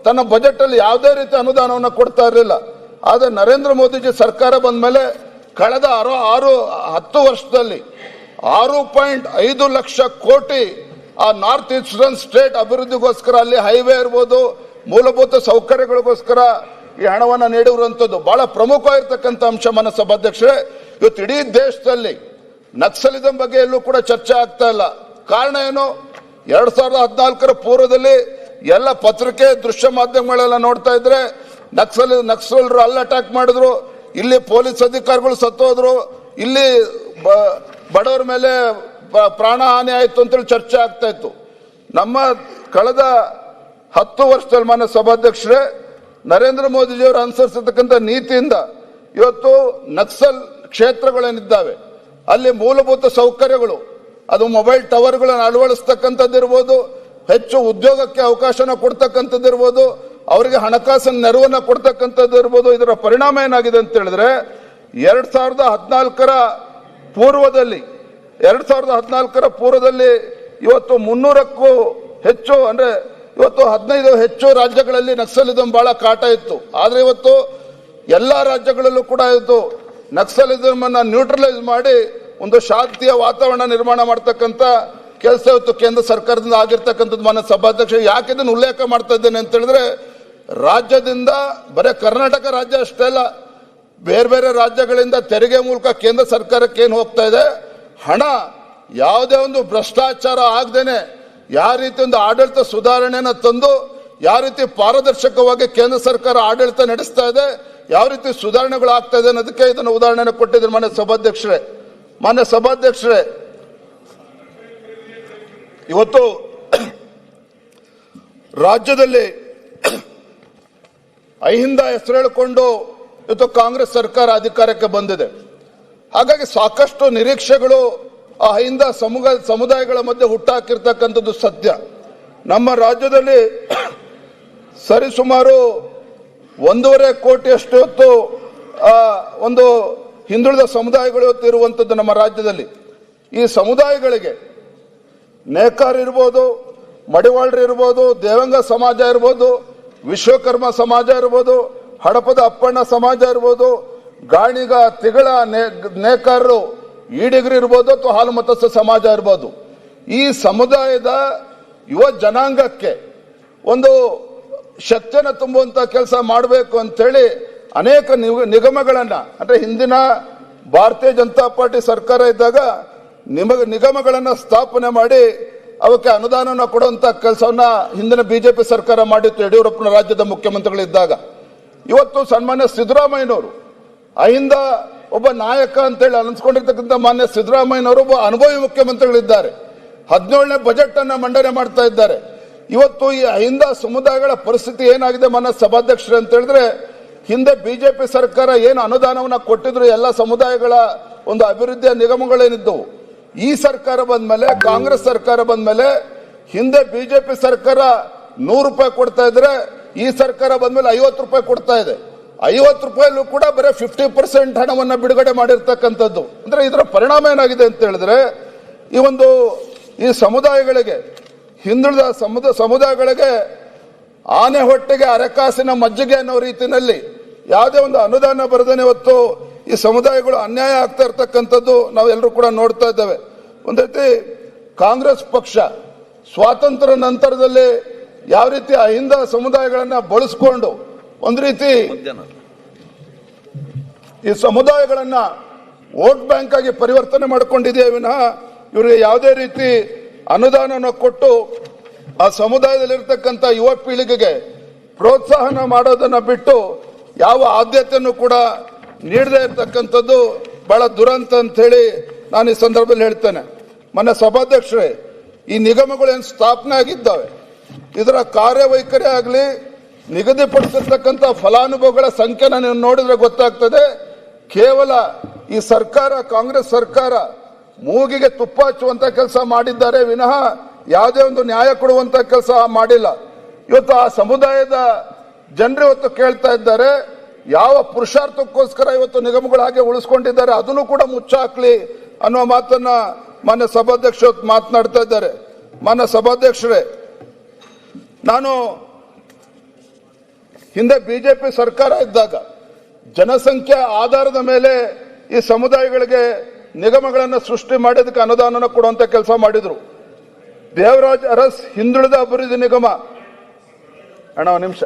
ತನ್ನ ಬಜೆಟ್ ಅಲ್ಲಿ ಯಾವುದೇ ರೀತಿ ಅನುದಾನವನ್ನು ಕೊಡ್ತಾ ಇರಲಿಲ್ಲ. ಆದರೆ ನರೇಂದ್ರ ಮೋದಿಜಿ ಸರ್ಕಾರ ಬಂದ ಮೇಲೆ ಕಳೆದ 10 ವರ್ಷದಲ್ಲಿ 6.5 ಲಕ್ಷ ಕೋಟಿ ಆ ನಾರ್ತ್ ಈಸ್ಟರ್ನ್ ಸ್ಟೇಟ್ ಅಭಿವೃದ್ಧಿಗೋಸ್ಕರ, ಅಲ್ಲಿ ಹೈವೇ ಇರ್ಬೋದು, ಮೂಲಭೂತ ಸೌಕರ್ಯಗಳಿಗೋಸ್ಕರ ಈ ಹಣವನ್ನು ನೀಡಿರುವಂತದ್ದು ಬಹಳ ಪ್ರಮುಖವಾಗಿರ್ತಕ್ಕಂಥ ಅಂಶ. ಮಾನ್ಯ ಸಭಾಧ್ಯಕ್ಷರೇ, ಇವತ್ತು ಇಡೀ ದೇಶದಲ್ಲಿ ನಕ್ಸಲಿಸಂ ಬಗ್ಗೆ ಎಲ್ಲೂ ಕೂಡ ಚರ್ಚೆ ಆಗ್ತಾ ಇಲ್ಲ. ಕಾರಣ ಏನು? 2014ರ ಪೂರ್ವದಲ್ಲಿ ಎಲ್ಲ ಪತ್ರಿಕೆ ದೃಶ್ಯ ಮಾಧ್ಯಮಗಳೆಲ್ಲ ನೋಡ್ತಾ ಇದ್ರೆ ನಕ್ಸಲರು ಅಲ್ಲಿ ಅಟ್ಯಾಕ್ ಮಾಡಿದ್ರು, ಇಲ್ಲಿ ಪೊಲೀಸ್ ಅಧಿಕಾರಿಗಳು ಸತ್ತೋದ್ರು, ಇಲ್ಲಿ ಬಡವರ ಮೇಲೆ ಪ್ರಾಣ ಹಾನಿ ಆಯಿತು ಅಂತೇಳಿ ಚರ್ಚೆ ಆಗ್ತಾ ಇತ್ತು. ನಮ್ಮ ಕಳೆದ 10 ವರ್ಷದಲ್ಲಿ ಮಾನ್ಯ ಸಭಾಧ್ಯಕ್ಷರೇ ನರೇಂದ್ರ ಮೋದಿಜಿಯವರು ಅನುಸರಿಸತಕ್ಕಂಥ ನೀತಿಯಿಂದ ಇವತ್ತು ನಕ್ಸಲ್ ಕ್ಷೇತ್ರಗಳೇನಿದ್ದಾವೆ ಅಲ್ಲಿ ಮೂಲಭೂತ ಸೌಕರ್ಯಗಳು, ಅದು ಮೊಬೈಲ್ ಟವರ್ಗಳನ್ನು ಅಳವಡಿಸ್ತಕ್ಕಂಥದ್ದಿರ್ಬೋದು, ಹೆಚ್ಚು ಉದ್ಯೋಗಕ್ಕೆ ಅವಕಾಶನ ಕೊಡ್ತಕ್ಕಂಥದ್ದಿರ್ಬೋದು, ಅವರಿಗೆ ಹಣಕಾಸಿನ ನೆರವನ್ನ ಕೊಡ್ತಕ್ಕಂಥದ್ದು ಇರ್ಬೋದು. ಇದರ ಪರಿಣಾಮ ಏನಾಗಿದೆ ಅಂತ ಹೇಳಿದ್ರೆ 2014ರ ಪೂರ್ವದಲ್ಲಿ ಇವತ್ತು 300ಕ್ಕೂ ಹೆಚ್ಚು, ಅಂದ್ರೆ ಇವತ್ತು 15 ಹೆಚ್ಚು ರಾಜ್ಯಗಳಲ್ಲಿ ನಕ್ಸಲಿಸಂ ಬಹಳ ಕಾಟ ಇತ್ತು. ಆದ್ರೆ ಇವತ್ತು ಎಲ್ಲಾ ರಾಜ್ಯಗಳಲ್ಲೂ ಕೂಡ ಇವತ್ತು ನಕ್ಸಲಿಸಂ ಅನ್ನ ನ್ಯೂಟ್ರಲೈಸ್ ಮಾಡಿ ಒಂದು ಶಾಂತಿಯ ವಾತಾವರಣ ನಿರ್ಮಾಣ ಮಾಡ್ತಕ್ಕಂಥ ಕೆಲಸ ಇವತ್ತು ಕೇಂದ್ರ ಸರ್ಕಾರದಿಂದ ಆಗಿರ್ತಕ್ಕಂಥದ್ದು. ಮಾನ್ಯ ಸಭಾಧ್ಯಕ್ಷ, ಯಾಕೆ ಇದನ್ನು ಉಲ್ಲೇಖ ಮಾಡ್ತಾ ಇದ್ದೇನೆ ಅಂತ ಹೇಳಿದ್ರೆ ರಾಜ್ಯದಿಂದ ಬರೀ ಕರ್ನಾಟಕ ರಾಜ್ಯ ಅಷ್ಟೇ ಅಲ್ಲ, ಬೇರೆ ಬೇರೆ ರಾಜ್ಯಗಳಿಂದ ತೆರಿಗೆ ಮೂಲಕ ಕೇಂದ್ರ ಸರ್ಕಾರಕ್ಕೆ ಏನು ಹೋಗ್ತಾ ಇದೆ ಹಣ, ಯಾವುದೇ ಒಂದು ಭ್ರಷ್ಟಾಚಾರ ಆಗದೇನೆ ಯಾವ ರೀತಿ ಒಂದು ಆಡಳಿತ ಸುಧಾರಣೆನ ತಂದು ಯಾವ ರೀತಿ ಪಾರದರ್ಶಕವಾಗಿ ಕೇಂದ್ರ ಸರ್ಕಾರ ಆಡಳಿತ ನಡೆಸ್ತಾ ಇದೆ, ಯಾವ ರೀತಿ ಸುಧಾರಣೆಗಳು ಆಗ್ತಾ ಇದೆ ಅನ್ನೋದಕ್ಕೆ ಇದನ್ನು ಉದಾಹರಣೆ ಕೊಟ್ಟಿದ್ರು ಮಾನ್ಯ ಸಭಾಧ್ಯಕ್ಷರೇ. ಇವತ್ತು ರಾಜ್ಯದಲ್ಲಿ ಅಹಿಂದ ಹೆಸರು ಹೇಳಿಕೊಂಡು ಇವತ್ತು ಕಾಂಗ್ರೆಸ್ ಸರ್ಕಾರ ಅಧಿಕಾರಕ್ಕೆ ಬಂದಿದೆ. ಹಾಗಾಗಿ ಸಾಕಷ್ಟು ನಿರೀಕ್ಷೆಗಳು ಆ ಅಹಿಂದ ಸಮುದಾಯಗಳ ಮಧ್ಯೆ ಹುಟ್ಟಾಕಿರ್ತಕ್ಕಂಥದ್ದು ಸತ್ಯ. ನಮ್ಮ ರಾಜ್ಯದಲ್ಲಿ ಸರಿಸುಮಾರು 1.5 ಕೋಟಿಯಷ್ಟು ಇವತ್ತು ಒಂದು ಹಿಂದುಳಿದ ಸಮುದಾಯಗಳು ಇವತ್ತು ಇರುವಂಥದ್ದು ನಮ್ಮ ರಾಜ್ಯದಲ್ಲಿ. ಈ ಸಮುದಾಯಗಳಿಗೆ ನೇಕಾರ ಇರ್ಬೋದು, ಮಡಿವಾಳರು ಇರ್ಬೋದು, ದೇವಂಗ ಸಮಾಜ ಇರ್ಬೋದು, ವಿಶ್ವಕರ್ಮ ಸಮಾಜ ಇರ್ಬೋದು, ಹಡಪದ ಅಪ್ಪಣ್ಣ ಸಮಾಜ ಇರ್ಬೋದು, ಗಾಣಿಗ ತಿಗಳ ನೇಕಾರರು ಈಡಿಗರು ಇರ್ಬೋದು, ಅಥವಾ ಹಾಲು ಮತಸ್ಥ ಸಮಾಜ ಇರ್ಬೋದು. ಈ ಸಮುದಾಯದ ಯುವ ಜನಾಂಗಕ್ಕೆ ಒಂದು ಶಕ್ತಿಯನ್ನು ತುಂಬುವಂತ ಕೆಲಸ ಮಾಡಬೇಕು ಅಂತೇಳಿ ಅನೇಕ ನಿಗಮಗಳನ್ನ, ಅಂದ್ರೆ ಹಿಂದಿನ ಭಾರತೀಯ ಜನತಾ ಪಾರ್ಟಿ ಸರ್ಕಾರ ಇದ್ದಾಗ ನಿಗಮಗಳನ್ನ ಸ್ಥಾಪನೆ ಮಾಡಿ ಅವಕ್ಕೆ ಅನುದಾನವನ್ನ ಕೊಡುವಂತ ಕೆಲಸವನ್ನ ಹಿಂದಿನ ಬಿಜೆಪಿ ಸರ್ಕಾರ ಮಾಡಿತ್ತು, ಯಡಿಯೂರಪ್ಪನ ರಾಜ್ಯದ ಮುಖ್ಯಮಂತ್ರಿಗಳಿದ್ದಾಗ. ಇವತ್ತು ಸನ್ಮಾನ್ಯ ಸಿದ್ದರಾಮಯ್ಯನವರು ಅಹಿಂದ ಒಬ್ಬ ನಾಯಕ ಅಂತೇಳಿ ಅನಿಸ್ಕೊಂಡಿರ್ತಕ್ಕಂಥ ಮಾನ್ಯ ಸಿದ್ದರಾಮಯ್ಯನವರು ಒಬ್ಬ ಅನುಭವಿ ಮುಖ್ಯಮಂತ್ರಿಗಳಿದ್ದಾರೆ. 17ನೇ ಬಜೆಟ್ ಅನ್ನ ಮಂಡನೆ ಮಾಡ್ತಾ ಇದ್ದಾರೆ. ಇವತ್ತು ಈ ಅಹಿಂದ ಸಮುದಾಯಗಳ ಪರಿಸ್ಥಿತಿ ಏನಾಗಿದೆ ಮಾನ್ಯ ಸಭಾಧ್ಯಕ್ಷರು ಅಂತ ಹೇಳಿದ್ರೆ, ಹಿಂದೆ ಬಿಜೆಪಿ ಸರ್ಕಾರ ಏನು ಅನುದಾನವನ್ನ ಕೊಟ್ಟಿದ್ರು ಎಲ್ಲ ಸಮುದಾಯಗಳ ಒಂದು ಅಭಿವೃದ್ಧಿಯ ನಿಗಮಗಳೇನಿದ್ದವು, ಈ ಸರ್ಕಾರ ಬಂದ್ಮೇಲೆ, ಕಾಂಗ್ರೆಸ್ ಸರ್ಕಾರ ಬಂದ್ಮೇಲೆ, ಹಿಂದೆ ಬಿಜೆಪಿ ಸರ್ಕಾರ 100 ರೂಪಾಯಿ ಕೊಡ್ತಾ ಇದ್ರೆ ಈ ಸರ್ಕಾರ ಬಂದ್ಮೇಲೆ 50 ರೂಪಾಯಿ ಕೊಡ್ತಾ ಇದೆ. 50 ರೂಪಾಯಿಲೂ ಕೂಡ ಬರೀ 50% ಹಣವನ್ನ ಬಿಡುಗಡೆ ಮಾಡಿರ್ತಕ್ಕಂಥದ್ದು. ಅಂದ್ರೆ ಇದರ ಪರಿಣಾಮ ಏನಾಗಿದೆ ಅಂತ ಹೇಳಿದ್ರೆ, ಈ ಸಮುದಾಯಗಳಿಗೆ, ಹಿಂದುಳಿದ ಸಮುದಾಯಗಳಿಗೆ ಆನೆ ಹೊಟ್ಟೆಗೆ ಅರೆಕಾಸಿನ ಮಜ್ಜಿಗೆ ಅನ್ನೋ ರೀತಿಯಲ್ಲಿ ಯಾವುದೇ ಒಂದು ಅನುದಾನ ಬರದೇನೆ ಇವತ್ತು ಈ ಸಮುದಾಯಗಳು ಅನ್ಯಾಯ ಆಗ್ತಾ ಇರ್ತಕ್ಕಂಥದ್ದು ನಾವೆಲ್ಲರೂ ಕೂಡ ನೋಡ್ತಾ ಇದ್ದೇವೆ. ಒಂದು ರೀತಿ ಕಾಂಗ್ರೆಸ್ ಪಕ್ಷ ಸ್ವಾತಂತ್ರ್ಯ ನಂತರದಲ್ಲಿ ಯಾವ ರೀತಿ ಅಹಿಂದ ಸಮುದಾಯಗಳನ್ನ ಬಳಸ್ಕೊಂಡು ಒಂದು ರೀತಿ ಈ ಸಮುದಾಯಗಳನ್ನ ವೋಟ್ ಬ್ಯಾಂಕ್ ಆಗಿ ಪರಿವರ್ತನೆ ಮಾಡಿಕೊಂಡಿದೆಯೇ ವಿನಃ ಇವರಿಗೆ ಯಾವುದೇ ರೀತಿ ಅನುದಾನವನ್ನು ಕೊಟ್ಟು ಆ ಸಮುದಾಯದಲ್ಲಿರ್ತಕ್ಕಂಥ ಯುವ ಪೀಳಿಗೆಗೆ ಪ್ರೋತ್ಸಾಹನ ಮಾಡೋದನ್ನ ಬಿಟ್ಟು ಯಾವ ಆದ್ಯತೆಯನ್ನು ಕೂಡ ನೀಡದೇ ಇರತಕ್ಕಂಥದ್ದು ಬಹಳ ದುರಂತ ಅಂತ ಹೇಳಿ ನಾನು ಈ ಸಂದರ್ಭದಲ್ಲಿ ಹೇಳ್ತೇನೆ. ಮೊನ್ನೆ ಸಭಾಧ್ಯಕ್ಷರೇ, ಈ ನಿಗಮಗಳು ಏನು ಸ್ಥಾಪನೆ ಆಗಿದ್ದಾವೆ, ಇದರ ಕಾರ್ಯವೈಖರಿ ಆಗಲಿ, ನಿಗದಿಪಡಿಸಿರ್ತಕ್ಕಂಥ ಫಲಾನುಭವಿಗಳ ಸಂಖ್ಯೆನ ನೀವು ನೋಡಿದ್ರೆ ಗೊತ್ತಾಗ್ತದೆ. ಕೇವಲ ಈ ಸರ್ಕಾರ, ಕಾಂಗ್ರೆಸ್ ಸರ್ಕಾರ ಮೂಗಿಗೆ ತುಪ್ಪ ಹಚ್ಚುವಂತ ಕೆಲಸ ಮಾಡಿದ್ದಾರೆ ವಿನಃ ಯಾವುದೇ ಒಂದು ನ್ಯಾಯ ಕೊಡುವಂತ ಕೆಲಸ ಮಾಡಿಲ್ಲ. ಇವತ್ತು ಆ ಸಮುದಾಯದ ಜನರು ಇವತ್ತು ಕೇಳ್ತಾ ಇದ್ದಾರೆ, ಯಾವ ಪುರುಷಾರ್ಥಕ್ಕೋಸ್ಕರ ಇವತ್ತು ನಿಗಮಗಳು ಹಾಗೆ ಉಳಿಸ್ಕೊಂಡಿದ್ದಾರೆ ಅದನ್ನು ಕೂಡ ಮುಚ್ಚಾಕ್ಲಿ ಅನ್ನುವ ಮಾತನ್ನ ಮಾನ್ಯ ಸಭಾಧ್ಯಕ್ಷರು ಮಾತನಾಡ್ತಾ ಇದ್ದಾರೆ. ಮಾನ್ಯ ಸಭಾಧ್ಯಕ್ಷರೇ, ನಾನು ಹಿಂದೆ ಬಿಜೆಪಿ ಸರ್ಕಾರ ಇದ್ದಾಗ ಜನಸಂಖ್ಯೆ ಆಧಾರದ ಮೇಲೆ ಈ ಸಮುದಾಯಗಳಿಗೆ ನಿಗಮಗಳನ್ನು ಸೃಷ್ಟಿ ಮಾಡೋದಕ್ಕೆ ಅನುದಾನ ಕೊಡುವಂತ ಕೆಲಸ ಮಾಡಿದ್ರು. ದೇವರಾಜ್ ಅರಸ್ ಹಿಂದುಳಿದ ಅಭಿವೃದ್ಧಿ ನಿಗಮ, ಒಂದು ನಿಮಿಷ,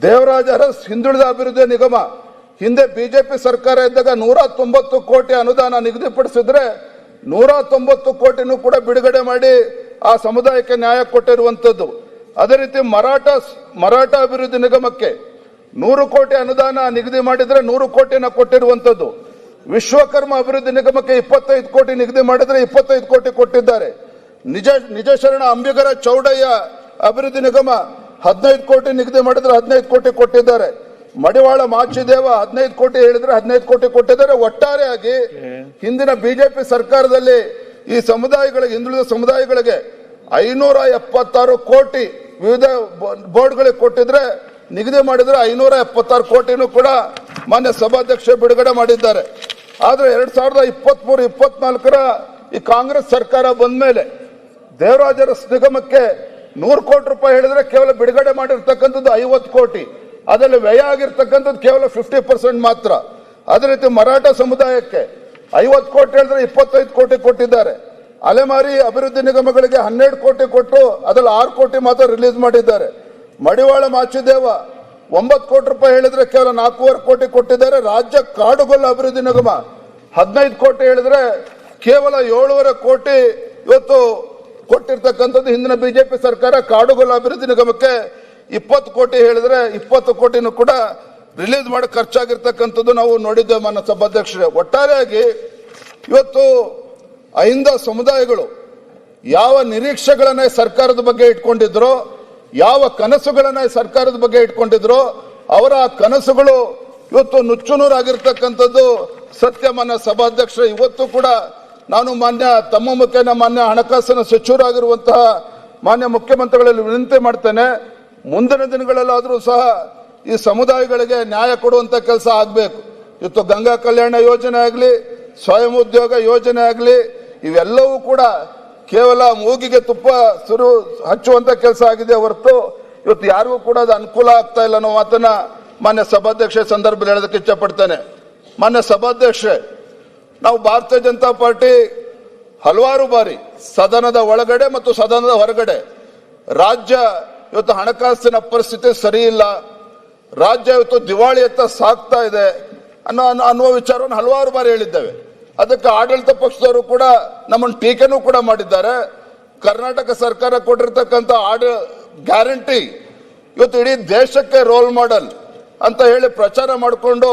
ದೇವರಾಜ್ ಅರಸ್ ಹಿಂದುಳಿದ ಅಭಿವೃದ್ಧಿ ನಿಗಮ ಹಿಂದೆ ಬಿಜೆಪಿ ಸರ್ಕಾರ ಇದ್ದಾಗ 190 ಕೋಟಿ ಅನುದಾನ ನಿಗದಿಪಡಿಸಿದ್ರೆ 190 ಕೋಟಿನೂ ಕೂಡ ಬಿಡುಗಡೆ ಮಾಡಿ ಆ ಸಮುದಾಯಕ್ಕೆ ನ್ಯಾಯ ಕೊಟ್ಟಿರುವಂತದ್ದು. ಅದೇ ರೀತಿ ಮರಾಠ ಅಭಿವೃದ್ಧಿ ನಿಗಮಕ್ಕೆ 100 ಕೋಟಿ ಅನುದಾನ ನಿಗದಿ ಮಾಡಿದ್ರೆ 100 ಕೋಟಿನ ಕೊಟ್ಟಿರುವಂತದ್ದು. ವಿಶ್ವಕರ್ಮ ಅಭಿವೃದ್ಧಿ ನಿಗಮಕ್ಕೆ 25 ಕೋಟಿ ನಿಗದಿ ಮಾಡಿದ್ರೆ 25 ಕೋಟಿ ಕೊಟ್ಟಿದ್ದಾರೆ. ನಿಜ ಶರಣ ಅಂಬಿಗರ ಚೌಡಯ್ಯ ಅಭಿವೃದ್ಧಿ ನಿಗಮ 15 ಕೋಟಿ ನಿಗದಿ ಮಾಡಿದ್ರೆ 15 ಕೋಟಿ ಕೊಟ್ಟಿದ್ದಾರೆ. ಮಡಿವಾಳ ಮಾಚಿದೇವ 15 ಕೋಟಿ ಹೇಳಿದ್ರೆ 15 ಕೋಟಿ ಕೊಟ್ಟಿದ್ದಾರೆ. ಒಟ್ಟಾರೆಯಾಗಿ ಹಿಂದಿನ ಬಿಜೆಪಿ ಸರ್ಕಾರದಲ್ಲಿ ಈ ಸಮುದಾಯಗಳಿಗೆ, ಹಿಂದುಳಿದ ಸಮುದಾಯಗಳಿಗೆ 576 ಕೋಟಿ ವಿವಿಧ ಬೋರ್ಡ್ಗಳಿಗೆ ಕೊಟ್ಟಿದ್ರೆ, ನಿಗದಿ ಮಾಡಿದ್ರೆ 576 ಕೋಟಿನೂ ಕೂಡ ಮಾನ್ಯ ಸಭಾಧ್ಯಕ್ಷ ಬಿಡುಗಡೆ ಮಾಡಿದ್ದಾರೆ. ಆದ್ರೆ 2023-24ರ ಈ ಕಾಂಗ್ರೆಸ್ ಸರ್ಕಾರ ಬಂದ ಮೇಲೆ ದೇವರಾಜ ಅರಸ್ ನಿಗಮಕ್ಕೆ 100 ಕೋಟಿ ರೂಪಾಯಿ ಹೇಳಿದ್ರೆ ಕೇವಲ ಬಿಡುಗಡೆ ಮಾಡಿರ್ತಕ್ಕಂಥದ್ದು 50 ಕೋಟಿ, ಅದರಲ್ಲಿ ವ್ಯಯ ಆಗಿರ್ತಕ್ಕಂಥದ್ದು ಕೇವಲ 50% ಮಾತ್ರ. ಅದೇ ರೀತಿ ಮರಾಠ ಸಮುದಾಯಕ್ಕೆ 50 ಕೋಟಿ ಹೇಳಿದ್ರೆ 25 ಕೋಟಿ ಕೊಟ್ಟಿದ್ದಾರೆ. ಅಲೆಮಾರಿ ಅಭಿವೃದ್ಧಿ ನಿಗಮಗಳಿಗೆ 12 ಕೋಟಿ ಕೊಟ್ಟು ಅದರಲ್ಲಿ 6 ಕೋಟಿ ಮಾತ್ರ ರಿಲೀಸ್ ಮಾಡಿದ್ದಾರೆ. ಮಡಿವಾಳ ಮಾಚಿದೇವ 9 ಕೋಟಿ ರೂಪಾಯಿ ಹೇಳಿದ್ರೆ ಕೇವಲ 4.5 ಕೋಟಿ ಕೊಟ್ಟಿದ್ದಾರೆ. ರಾಜ್ಯ ಕಾಡುಗೊಲ್ಲ ಅಭಿವೃದ್ಧಿ ನಿಗಮ 15 ಕೋಟಿ ಹೇಳಿದ್ರೆ ಕೇವಲ 7.5 ಕೋಟಿ ಇವತ್ತು ಕೊಟ್ಟಿರ್ತಕ್ಕಂಥದ್ದು. ಹಿಂದಿನ ಬಿಜೆಪಿ ಸರ್ಕಾರ ಕಾಡುಗೊಲ್ಲ ಅಭಿವೃದ್ಧಿ ನಿಗಮಕ್ಕೆ 20 ಕೋಟಿ ಹೇಳಿದ್ರೆ 20 ಕೋಟಿನೂ ಕೂಡ ರಿಲೀಸ್ ಮಾಡಿ ಖರ್ಚಾಗಿರ್ತಕ್ಕಂಥದ್ದು ನಾವು ನೋಡಿದ್ದೇವೆ ಮಾನ್ಯ ಸಭಾಧ್ಯಕ್ಷರೇ. ಒಟ್ಟಾರೆಯಾಗಿ ಇವತ್ತು ಅಹಿಂದ ಸಮುದಾಯಗಳು ಯಾವ ನಿರೀಕ್ಷೆಗಳನ್ನ ಸರ್ಕಾರದ ಬಗ್ಗೆ ಇಟ್ಕೊಂಡಿದ್ರೋ, ಯಾವ ಕನಸುಗಳನ್ನ ಸರ್ಕಾರದ ಬಗ್ಗೆ ಇಟ್ಕೊಂಡಿದ್ರೋ, ಅವರ ಕನಸುಗಳು ಇವತ್ತು ನುಚ್ಚುನೂರಾಗಿರ್ತಕ್ಕಂಥದ್ದು ಸತ್ಯ ಮಾನ್ಯ ಸಭಾಧ್ಯಕ್ಷರೇ. ಇವತ್ತು ಕೂಡ ನಾನು ತಮ್ಮ ಮುಖೇನ ಮಾನ್ಯ ಹಣಕಾಸಿನ ಸಚಿವರಾಗಿರುವಂತಹ ಮಾನ್ಯ ಮುಖ್ಯಮಂತ್ರಿಗಳಲ್ಲಿ ವಿನಂತಿ ಮಾಡ್ತೇನೆ, ಮುಂದಿನ ದಿನಗಳಲ್ಲಾದರೂ ಸಹ ಈ ಸಮುದಾಯಗಳಿಗೆ ನ್ಯಾಯ ಕೊಡುವಂತ ಕೆಲಸ ಆಗಬೇಕು. ಇವತ್ತು ಗಂಗಾ ಕಲ್ಯಾಣ ಯೋಜನೆ ಆಗಲಿ, ಸ್ವಯಂ ಉದ್ಯೋಗ ಯೋಜನೆ ಆಗಲಿ, ಇವೆಲ್ಲವೂ ಕೂಡ ಕೇವಲ ಮೂಗಿಗೆ ತುಪ್ಪ ಹಚ್ಚುವಂತ ಕೆಲಸ ಆಗಿದೆ ಹೊರತು ಇವತ್ತು ಯಾರಿಗೂ ಕೂಡ ಅದು ಅನುಕೂಲ ಆಗ್ತಾ ಇಲ್ಲ ಅನ್ನೋ ಮಾತನ್ನ ಮಾನ್ಯ ಸಭಾಧ್ಯಕ್ಷ ಸಂದರ್ಭದಲ್ಲಿ ಹೇಳೋದಕ್ಕೆ ಇಚ್ಛಪಡ್ತೇನೆ. ಮಾನ್ಯ ಸಭಾಧ್ಯಕ್ಷೆ, ನಾವು ಭಾರತೀಯ ಜನತಾ ಪಾರ್ಟಿ ಹಲವಾರು ಬಾರಿ ಸದನದ ಒಳಗಡೆ ಮತ್ತು ಸದನದ ಹೊರಗಡೆ ರಾಜ್ಯ ಇವತ್ತು ಹಣಕಾಸಿನ ಪರಿಸ್ಥಿತಿ ಸರಿ ಇಲ್ಲ, ರಾಜ್ಯ ಇವತ್ತು ದಿವಾಳಿಯತ್ತ ಸಾಗ್ತಾ ಇದೆ ಅನ್ನುವ ವಿಚಾರವನ್ನು ಹಲವಾರು ಬಾರಿ ಹೇಳಿದ್ದೇವೆ. ಅದಕ್ಕೆ ಆಡಳಿತ ಪಕ್ಷದವರು ಕೂಡ ನಮ್ಮನ್ನು ಟೀಕೆನೂ ಕೂಡ ಮಾಡಿದ್ದಾರೆ. ಕರ್ನಾಟಕ ಸರ್ಕಾರ ಕೊಟ್ಟಿರ್ತಕ್ಕಂಥ ಗ್ಯಾರಂಟಿ ಇವತ್ತು ಇಡೀ ದೇಶಕ್ಕೆ ರೋಲ್ ಮಾಡೆಲ್ ಅಂತ ಹೇಳಿ ಪ್ರಚಾರ ಮಾಡಿಕೊಂಡು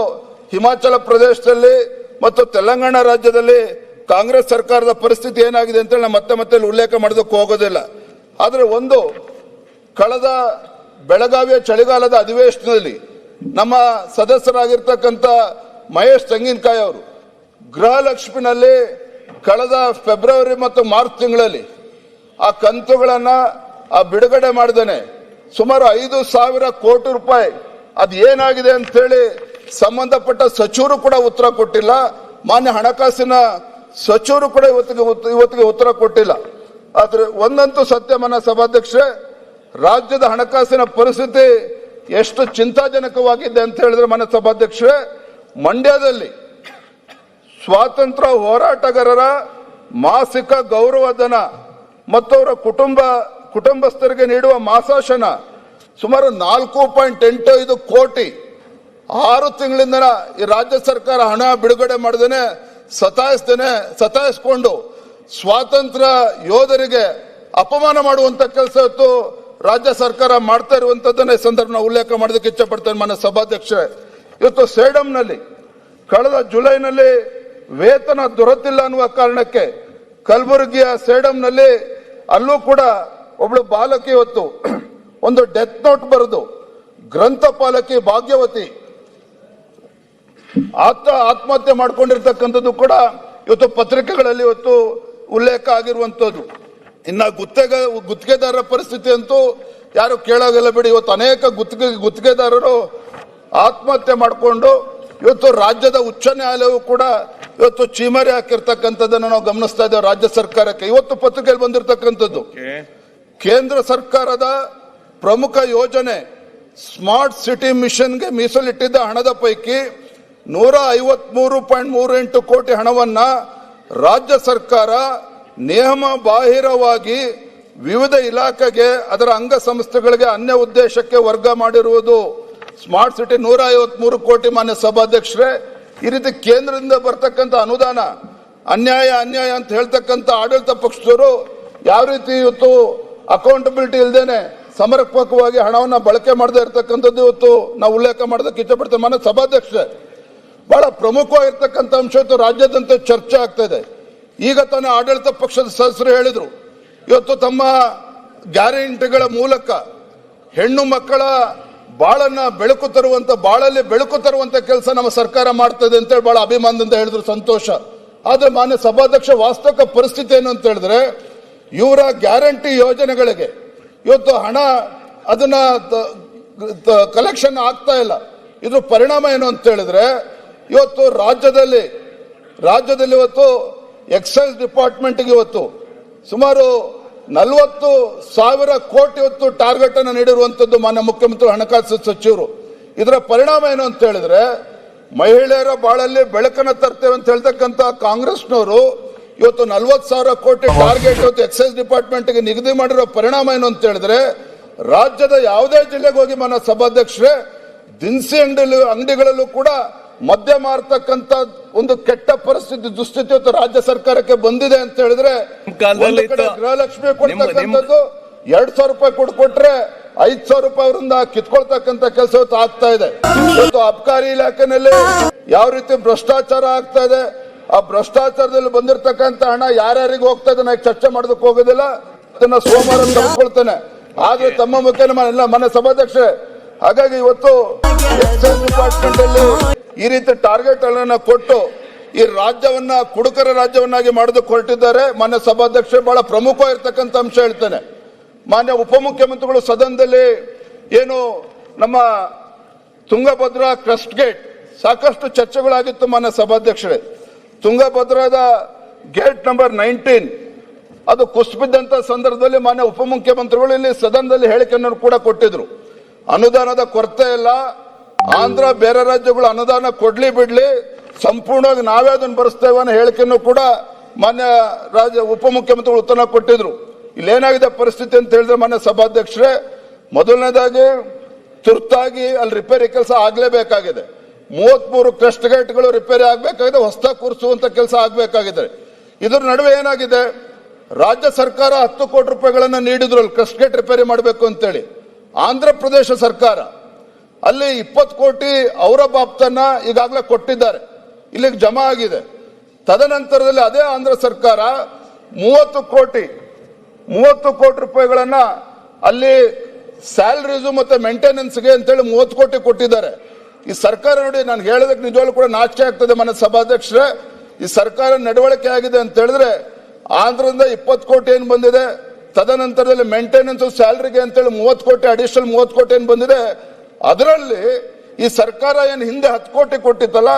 ಹಿಮಾಚಲ ಪ್ರದೇಶದಲ್ಲಿ ಮತ್ತು ತೆಲಂಗಾಣ ರಾಜ್ಯದಲ್ಲಿ ಕಾಂಗ್ರೆಸ್ ಸರ್ಕಾರದ ಪರಿಸ್ಥಿತಿ ಏನಾಗಿದೆ ಅಂತೇಳಿ ನಾನು ಮತ್ತೆ ಉಲ್ಲೇಖ ಮಾಡೋದಕ್ಕೆ ಹೋಗೋದಿಲ್ಲ. ಆದರೆ ಒಂದು, ಕಳೆದ ಬೆಳಗಾವಿಯ ಚಳಿಗಾಲದ ಅಧಿವೇಶನದಲ್ಲಿ ನಮ್ಮ ಸದಸ್ಯರಾಗಿರ್ತಕ್ಕಂಥ ಮಹೇಶ್ ತೆಂಗಿನಕಾಯಿ ಅವರು ಗೃಹಲಕ್ಷ್ಮಿನಲ್ಲಿ ಕಳೆದ ಫೆಬ್ರವರಿ ಮತ್ತು ಮಾರ್ಚ್ ತಿಂಗಳಲ್ಲಿ ಆ ಕಂತುಗಳನ್ನ ಬಿಡುಗಡೆ ಮಾಡಿದ್ದೇನೆ. ಸುಮಾರು 5,000 ಕೋಟಿ ರೂಪಾಯಿ ಅದು ಏನಾಗಿದೆ ಅಂತ ಹೇಳಿ ಸಂಬಂಧಪಟ್ಟ ಸಚಿವರು ಕೂಡ ಉತ್ತರ ಕೊಟ್ಟಿಲ್ಲ. ಮಾನ್ಯ ಹಣಕಾಸಿನ ಸಚಿವರು ಕೂಡ ಇವತ್ತಿಗೆ ಉತ್ತರ ಕೊಟ್ಟಿಲ್ಲ. ಆದ್ರೆ ಒಂದಂತೂ ಸತ್ಯ ಮಾನ್ಯ ಸಭಾಧ್ಯಕ್ಷರೇ, ರಾಜ್ಯದ ಹಣಕಾಸಿನ ಪರಿಸ್ಥಿತಿ ಎಷ್ಟು ಚಿಂತಾಜನಕವಾಗಿದೆ ಅಂತ ಹೇಳಿದ್ರೆ ಮಾನ್ಯ ಸಭಾಧ್ಯಕ್ಷರೇ, ಮಂಡ್ಯದಲ್ಲಿ ಸ್ವಾತಂತ್ರ್ಯ ಹೋರಾಟಗಾರರ ಮಾಸಿಕ ಗೌರವಧನ ಮತ್ತು ಅವರ ಕುಟುಂಬಸ್ಥರಿಗೆ ನೀಡುವ ಮಾಸಾಶನ ಸುಮಾರು 4.85 ಕೋಟಿ 6 ತಿಂಗಳಿಂದ ಈ ರಾಜ್ಯ ಸರ್ಕಾರ ಹಣ ಬಿಡುಗಡೆ ಮಾಡದೇನೆ ಸತಾಯಿಸಿಕೊಂಡು ಸ್ವಾತಂತ್ರ್ಯ ಯೋಧರಿಗೆ ಅಪಮಾನ ಮಾಡುವಂತ ಕೆಲಸ ಇವತ್ತು ರಾಜ್ಯ ಸರ್ಕಾರ ಮಾಡ್ತಾ ಇರುವಂತದ್ದನ್ನ ಈ ಸಂದರ್ಭ ಉಲ್ಲೇಖ ಮಾಡೋದಕ್ಕೆ ಇಚ್ಛೆ ಪಡ್ತೇನೆ ಮಾನ್ಯ ಸಭಾಧ್ಯಕ್ಷರೇ. ಇವತ್ತು ಸೇಡಂನಲ್ಲಿ ಕಳೆದ ಜುಲೈನಲ್ಲಿ ವೇತನ ದೊರೆತಿಲ್ಲ ಅನ್ನುವ ಕಾರಣಕ್ಕೆ ಕಲಬುರಗಿಯ ಸೇಡಂನಲ್ಲಿ ಅಲ್ಲೂ ಕೂಡ ಒಬ್ಳು ಬಾಲಕಿ ಇವತ್ತು ಒಂದು ಡೆತ್ ನೋಟ್ ಬರೆದು ಗ್ರಂಥಪಾಲಕಿ ಭಾಗ್ಯವತಿ ಆತ್ಮಹತ್ಯೆ ಮಾಡ್ಕೊಂಡಿರ್ತಕ್ಕಂಥದ್ದು ಕೂಡ ಇವತ್ತು ಪತ್ರಿಕೆಗಳಲ್ಲಿ ಇವತ್ತು ಉಲ್ಲೇಖ ಆಗಿರುವಂತದ್ದು. ಇನ್ನ ಗುತ್ತಿಗೆದಾರರ ಪರಿಸ್ಥಿತಿ ಅಂತೂ ಯಾರು ಕೇಳಾಗಲ್ಲ ಬಿಡಿ. ಇವತ್ತು ಅನೇಕ ಗುತ್ತಿಗೆದಾರರು ಆತ್ಮಹತ್ಯೆ ಮಾಡಿಕೊಂಡು ಇವತ್ತು ರಾಜ್ಯದ ಉಚ್ಚ ನ್ಯಾಯಾಲಯವು ಕೂಡ ಇವತ್ತು ಚೀಮಾರಿ ಹಾಕಿರ್ತಕ್ಕಂಥದ್ದನ್ನು ನಾವು ಗಮನಿಸ್ತಾ ಇದ್ದೇವೆ ರಾಜ್ಯ ಸರ್ಕಾರಕ್ಕೆ. ಇವತ್ತು ಪತ್ರಿಕೆಯಲ್ಲಿ ಬಂದಿರತಕ್ಕಂಥದ್ದು, ಕೇಂದ್ರ ಸರ್ಕಾರದ ಪ್ರಮುಖ ಯೋಜನೆ ಸ್ಮಾರ್ಟ್ ಸಿಟಿ ಮಿಷನ್ಗೆ ಮೀಸಲಿಟ್ಟಿದ್ದ ಹಣದ ಪೈಕಿ 153.38 ಕೋಟಿ ಹಣವನ್ನ ರಾಜ್ಯ ಸರ್ಕಾರ ನಿಯಮ ಬಾಹಿರವಾಗಿ ವಿವಿಧ ಇಲಾಖೆಗೆ ಅದರ ಅಂಗಸಂಸ್ಥೆಗಳಿಗೆ ಅನ್ಯ ಉದ್ದೇಶಕ್ಕೆ ವರ್ಗ ಮಾಡಿರುವುದು. ಸ್ಮಾರ್ಟ್ ಸಿಟಿ 153 ಕೋಟಿ ಮಾನ್ಯ ಸಭಾಧ್ಯಕ್ಷರೇ, ಈ ರೀತಿ ಕೇಂದ್ರದಿಂದ ಬರ್ತಕ್ಕಂಥ ಅನುದಾನ ಅನ್ಯಾಯ ಅಂತ ಹೇಳ್ತಕ್ಕಂಥ ಆಡಳಿತ ಪಕ್ಷದವರು ಯಾವ ರೀತಿ ಇವತ್ತು ಅಕೌಂಟಬಿಲಿಟಿ ಇಲ್ದೇನೆ ಸಮರ್ಪಕವಾಗಿ ಹಣವನ್ನ ಬಳಕೆ ಮಾಡದೇ ಇರತಕ್ಕಂಥದ್ದು ಇವತ್ತು ನಾವು ಉಲ್ಲೇಖ ಮಾಡೋದಕ್ಕೆ ಇಷ್ಟಪಡ್ತೇವೆ. ಮಾನ್ಯ ಸಭಾಧ್ಯಕ್ಷರೇ, ಬಹಳ ಪ್ರಮುಖವಾಗಿರ್ತಕ್ಕಂಥ ಅಂಶ ಇವತ್ತು ರಾಜ್ಯಾದ್ಯಂತ ಚರ್ಚೆ ಆಗ್ತಾ ಇದೆ. ಈಗ ತಾನೇ ಆಡಳಿತ ಪಕ್ಷದ ಸದಸ್ಯರು ಹೇಳಿದ್ರು, ಇವತ್ತು ತಮ್ಮ ಗ್ಯಾರಂಟಿಗಳ ಮೂಲಕ ಹೆಣ್ಣು ಮಕ್ಕಳ ಬಾಳನ್ನ ಬೆಳಕು ತರುವಂತ, ಬಾಳಲ್ಲಿ ಬೆಳಕು ತರುವಂತ ಕೆಲಸ ನಮ್ಮ ಸರ್ಕಾರ ಮಾಡ್ತದೆ ಅಂತೇಳಿ ಬಹಳ ಅಭಿಮಾನದಿಂದ ಹೇಳಿದ್ರು, ಸಂತೋಷ. ಆದ್ರೆ ಮಾನ್ಯ ಸಭಾಧ್ಯಕ್ಷ, ವಾಸ್ತವಿಕ ಪರಿಸ್ಥಿತಿ ಏನು ಅಂತ ಹೇಳಿದ್ರೆ, ಇವರ ಗ್ಯಾರಂಟಿ ಯೋಜನೆಗಳಿಗೆ ಇವತ್ತು ಹಣ ಅದನ್ನ ಕಲೆಕ್ಷನ್ ಆಗ್ತಾ ಇಲ್ಲ. ಇದ್ರ ಪರಿಣಾಮ ಏನು ಅಂತ ಹೇಳಿದ್ರೆ, ಇವತ್ತು ರಾಜ್ಯದಲ್ಲಿ ಇವತ್ತು ಎಕ್ಸೈಸ್ ಡಿಪಾರ್ಟ್ಮೆಂಟ್ಗೆ ಇವತ್ತು ಸುಮಾರು 40,000 ಕೋಟಿ ಇವತ್ತು ಟಾರ್ಗೆಟ್ ಅನ್ನು ನೀಡಿರುವಂತದ್ದು ಮಾನ್ಯ ಮುಖ್ಯಮಂತ್ರಿ ಹಣಕಾಸು ಸಚಿವರು. ಇದರ ಪರಿಣಾಮ ಏನು ಅಂತ ಹೇಳಿದ್ರೆ, ಮಹಿಳೆಯರ ಬಾಳಲ್ಲಿ ಬೆಳಕನ್ನು ತರ್ತೇವೆ ಅಂತ ಹೇಳ್ತಕ್ಕಂಥ ಕಾಂಗ್ರೆಸ್ನವರು ಇವತ್ತು 40,000 ಕೋಟಿ ಟಾರ್ಗೆಟ್ ಇವತ್ತು ಎಕ್ಸೈಸ್ ಡಿಪಾರ್ಟ್ಮೆಂಟ್ಗೆ ನಿಗದಿ ಮಾಡಿರೋ ಪರಿಣಾಮ ಏನು ಅಂತ ಹೇಳಿದ್ರೆ, ರಾಜ್ಯದ ಯಾವುದೇ ಜಿಲ್ಲೆಗೆ ಹೋಗಿ ಮಾನ್ಯ ಸಭಾಧ್ಯಕ್ಷರೇ, ದಿನಸಿ ಅಂಗಡಿಗಳಲ್ಲೂ ಕೂಡ ಮದ್ಯ ಮಾರ್ತಕ್ಕಂಥ ಒಂದು ಕೆಟ್ಟ ಪರಿಸ್ಥಿತಿ, ದುಸ್ಥಿತಿ ಇವತ್ತು ರಾಜ್ಯ ಸರ್ಕಾರಕ್ಕೆ ಬಂದಿದೆ ಅಂತ ಹೇಳಿದ್ರೆ, ಒಂದು ಕಡೆ ಗೃಹಲಕ್ಷ್ಮಿ ಕೊಡ್ತಕ್ಕಂಥದ್ದು 2,000 ರೂಪಾಯಿ ಕೊಟ್ರೆ 5,000 ರೂಪಾಯಿ ಅವರಿಂದ ಕಿತ್ಕೊಳ್ತಕ್ಕಂಥ ಕೆಲಸ ಇವತ್ತು ಆಗ್ತಾ ಇದೆ. ಇವತ್ತು ಅಬಕಾರಿ ಇಲಾಖೆನಲ್ಲಿ ಯಾವ ರೀತಿ ಭ್ರಷ್ಟಾಚಾರ ಆಗ್ತಾ ಇದೆ, ಆ ಭ್ರಷ್ಟಾಚಾರದಲ್ಲಿ ಬಂದಿರತಕ್ಕಂಥ ಹಣ ಯಾರ್ಯಾರಿಗೆ ಹೋಗ್ತಾ ಇದೆ ನಾನು ಚರ್ಚೆ ಮಾಡೋದಕ್ಕೆ ಹೋಗೋದಿಲ್ಲ, ಅದನ್ನ ಸೋಮವಾರ ತೆಗೆದುಕೊಳ್ತೇನೆ. ಆದ್ರೆ ತಮ್ಮ ಮುಖ್ಯ ಎಲ್ಲ ಮನೆ ಸಭಾಧ್ಯಕ್ಷರೇ, ಹಾಗಾಗಿ ಇವತ್ತು ಎಕ್ಸೈಸ್ ಡಿಪಾರ್ಟ್ಮೆಂಟ್ ಅಲ್ಲಿ ಈ ರೀತಿ ಟಾರ್ಗೆಟ್ ಅನ್ನ ಕೊಟ್ಟು ಈ ರಾಜ್ಯವನ್ನ ಕುಡುಕರ ರಾಜ್ಯವನ್ನಾಗಿ ಮಾಡೋದಕ್ಕೆ ಹೊರಟಿದ್ದಾರೆ. ಮಾನ್ಯ ಸಭಾಧ್ಯಕ್ಷರೇ, ಬಹಳ ಪ್ರಮುಖವಾಗಿರ್ತಕ್ಕಂಥ ಅಂಶ ಹೇಳ್ತೇನೆ. ಮಾನ್ಯ ಉಪಮುಖ್ಯಮಂತ್ರಿಗಳು ಸದನದಲ್ಲಿ ಏನು ನಮ್ಮ ತುಂಗಭದ್ರಾ ಕ್ರಸ್ಟ್ ಗೇಟ್ ಸಾಕಷ್ಟು ಚರ್ಚೆಗಳಾಗಿತ್ತು. ಮಾನ್ಯ ಸಭಾಧ್ಯಕ್ಷರೇ, ತುಂಗಭದ್ರಾದ ಗೇಟ್ ನಂಬರ್ 19 ಅದು ಕುಸಿಬಿದ್ದಂತ ಸಂದರ್ಭದಲ್ಲಿ ಮಾನ್ಯ ಉಪಮುಖ್ಯಮಂತ್ರಿಗಳು ಇಲ್ಲಿ ಸದನದಲ್ಲಿ ಹೇಳಿಕೆಯನ್ನು ಕೂಡ ಕೊಟ್ಟಿದ್ರು. ಅನುದಾನದ ಕೊರತೆ ಇಲ್ಲ, ಆಂಧ್ರ ಬೇರೆ ರಾಜ್ಯಗಳು ಅನುದಾನ ಕೊಡ್ಲಿ ಬಿಡ್ಲಿ, ಸಂಪೂರ್ಣವಾಗಿ ನಾವೇ ಅದನ್ನು ಭರಿಸ್ತೇವೆ ಅನ್ನೋ ಹೇಳಿಕೆಯನ್ನು ಕೂಡ ಮಾನ್ಯ ಉಪಮುಖ್ಯಮಂತ್ರಿಗಳು ಉತ್ತರ ಕೊಟ್ಟಿದ್ರು. ಇಲ್ಲೇನಾಗಿದೆ ಪರಿಸ್ಥಿತಿ ಅಂತ ಹೇಳಿದ್ರೆ ಮಾನ್ಯ ಸಭಾಧ್ಯಕ್ಷರೇ, ಮೊದಲನೇದಾಗಿ ತುರ್ತಾಗಿ ಅಲ್ಲಿ ರಿಪೇರಿ ಕೆಲಸ ಆಗ್ಲೇಬೇಕಾಗಿದೆ. 33 ಕ್ರಸ್ಟ್ ಗೇಟ್ಗಳು ರಿಪೇರಿ ಆಗಬೇಕಾಗಿದೆ, ಹೊಸದಾಗಿ ಕೂರಿಸುವಂತ ಕೆಲಸ ಆಗಬೇಕಾಗಿದೆ. ಇದ್ರ ನಡುವೆ ಏನಾಗಿದೆ, ರಾಜ್ಯ ಸರ್ಕಾರ 10 ಕೋಟಿ ರೂಪಾಯಿಗಳನ್ನು ನೀಡಿದ್ರು ಅಲ್ಲಿ ಕ್ರಸ್ಟ್ ಗೇಟ್ ರಿಪೇರಿ ಮಾಡಬೇಕು ಅಂತೇಳಿ. ಆಂಧ್ರ ಪ್ರದೇಶ ಸರ್ಕಾರ ಅಲ್ಲಿ 20 ಕೋಟಿ ಅವರ ಬಾಬ್ತನ್ನ ಈಗಾಗಲೇ ಕೊಟ್ಟಿದ್ದಾರೆ, ಇಲ್ಲಿಗೆ ಜಮಾ ಆಗಿದೆ. ತದನಂತರದಲ್ಲಿ ಅದೇ ಆಂಧ್ರ ಸರ್ಕಾರ 30 ಕೋಟಿ ರೂಪಾಯಿಗಳನ್ನ ಅಲ್ಲಿ ಸ್ಯಾಲರೀಸು ಮತ್ತೆ ಮೇಂಟೆನೆನ್ಸ್ಗೆ ಅಂತೇಳಿ 30 ಕೋಟಿ ಕೊಟ್ಟಿದ್ದಾರೆ. ಈ ಸರ್ಕಾರ ನೋಡಿ, ನಾನು ಹೇಳೋದಕ್ಕೆ ನಿಜವಾಗ್ಲೂ ಕೂಡ ನಾಚಿಕೆ ಆಗ್ತದೆ ಮನ ಸಭಾಧ್ಯಕ್ಷರೇ. ಈ ಸರ್ಕಾರ ನಡವಳಿಕೆ ಆಗಿದೆ ಅಂತ ಹೇಳಿದ್ರೆ, ಆಂಧ್ರದಿಂದ 20 ಕೋಟಿ ಏನು ಬಂದಿದೆ, ತದನಂತರದಲ್ಲಿ ಮೇಂಟೆನೆನ್ಸ್ ಸ್ಯಾಲರಿಗೆ ಅಂತೇಳಿ 30 ಕೋಟಿ ಅಡಿಷನಲ್ 30 ಕೋಟಿ ಏನು ಬಂದಿದೆ. ಅದರಲ್ಲಿ ಈ ಸರ್ಕಾರ ಏನು ಹಿಂದೆ 10 ಕೋಟಿ ಕೊಟ್ಟಿತ್ತಲ್ಲ,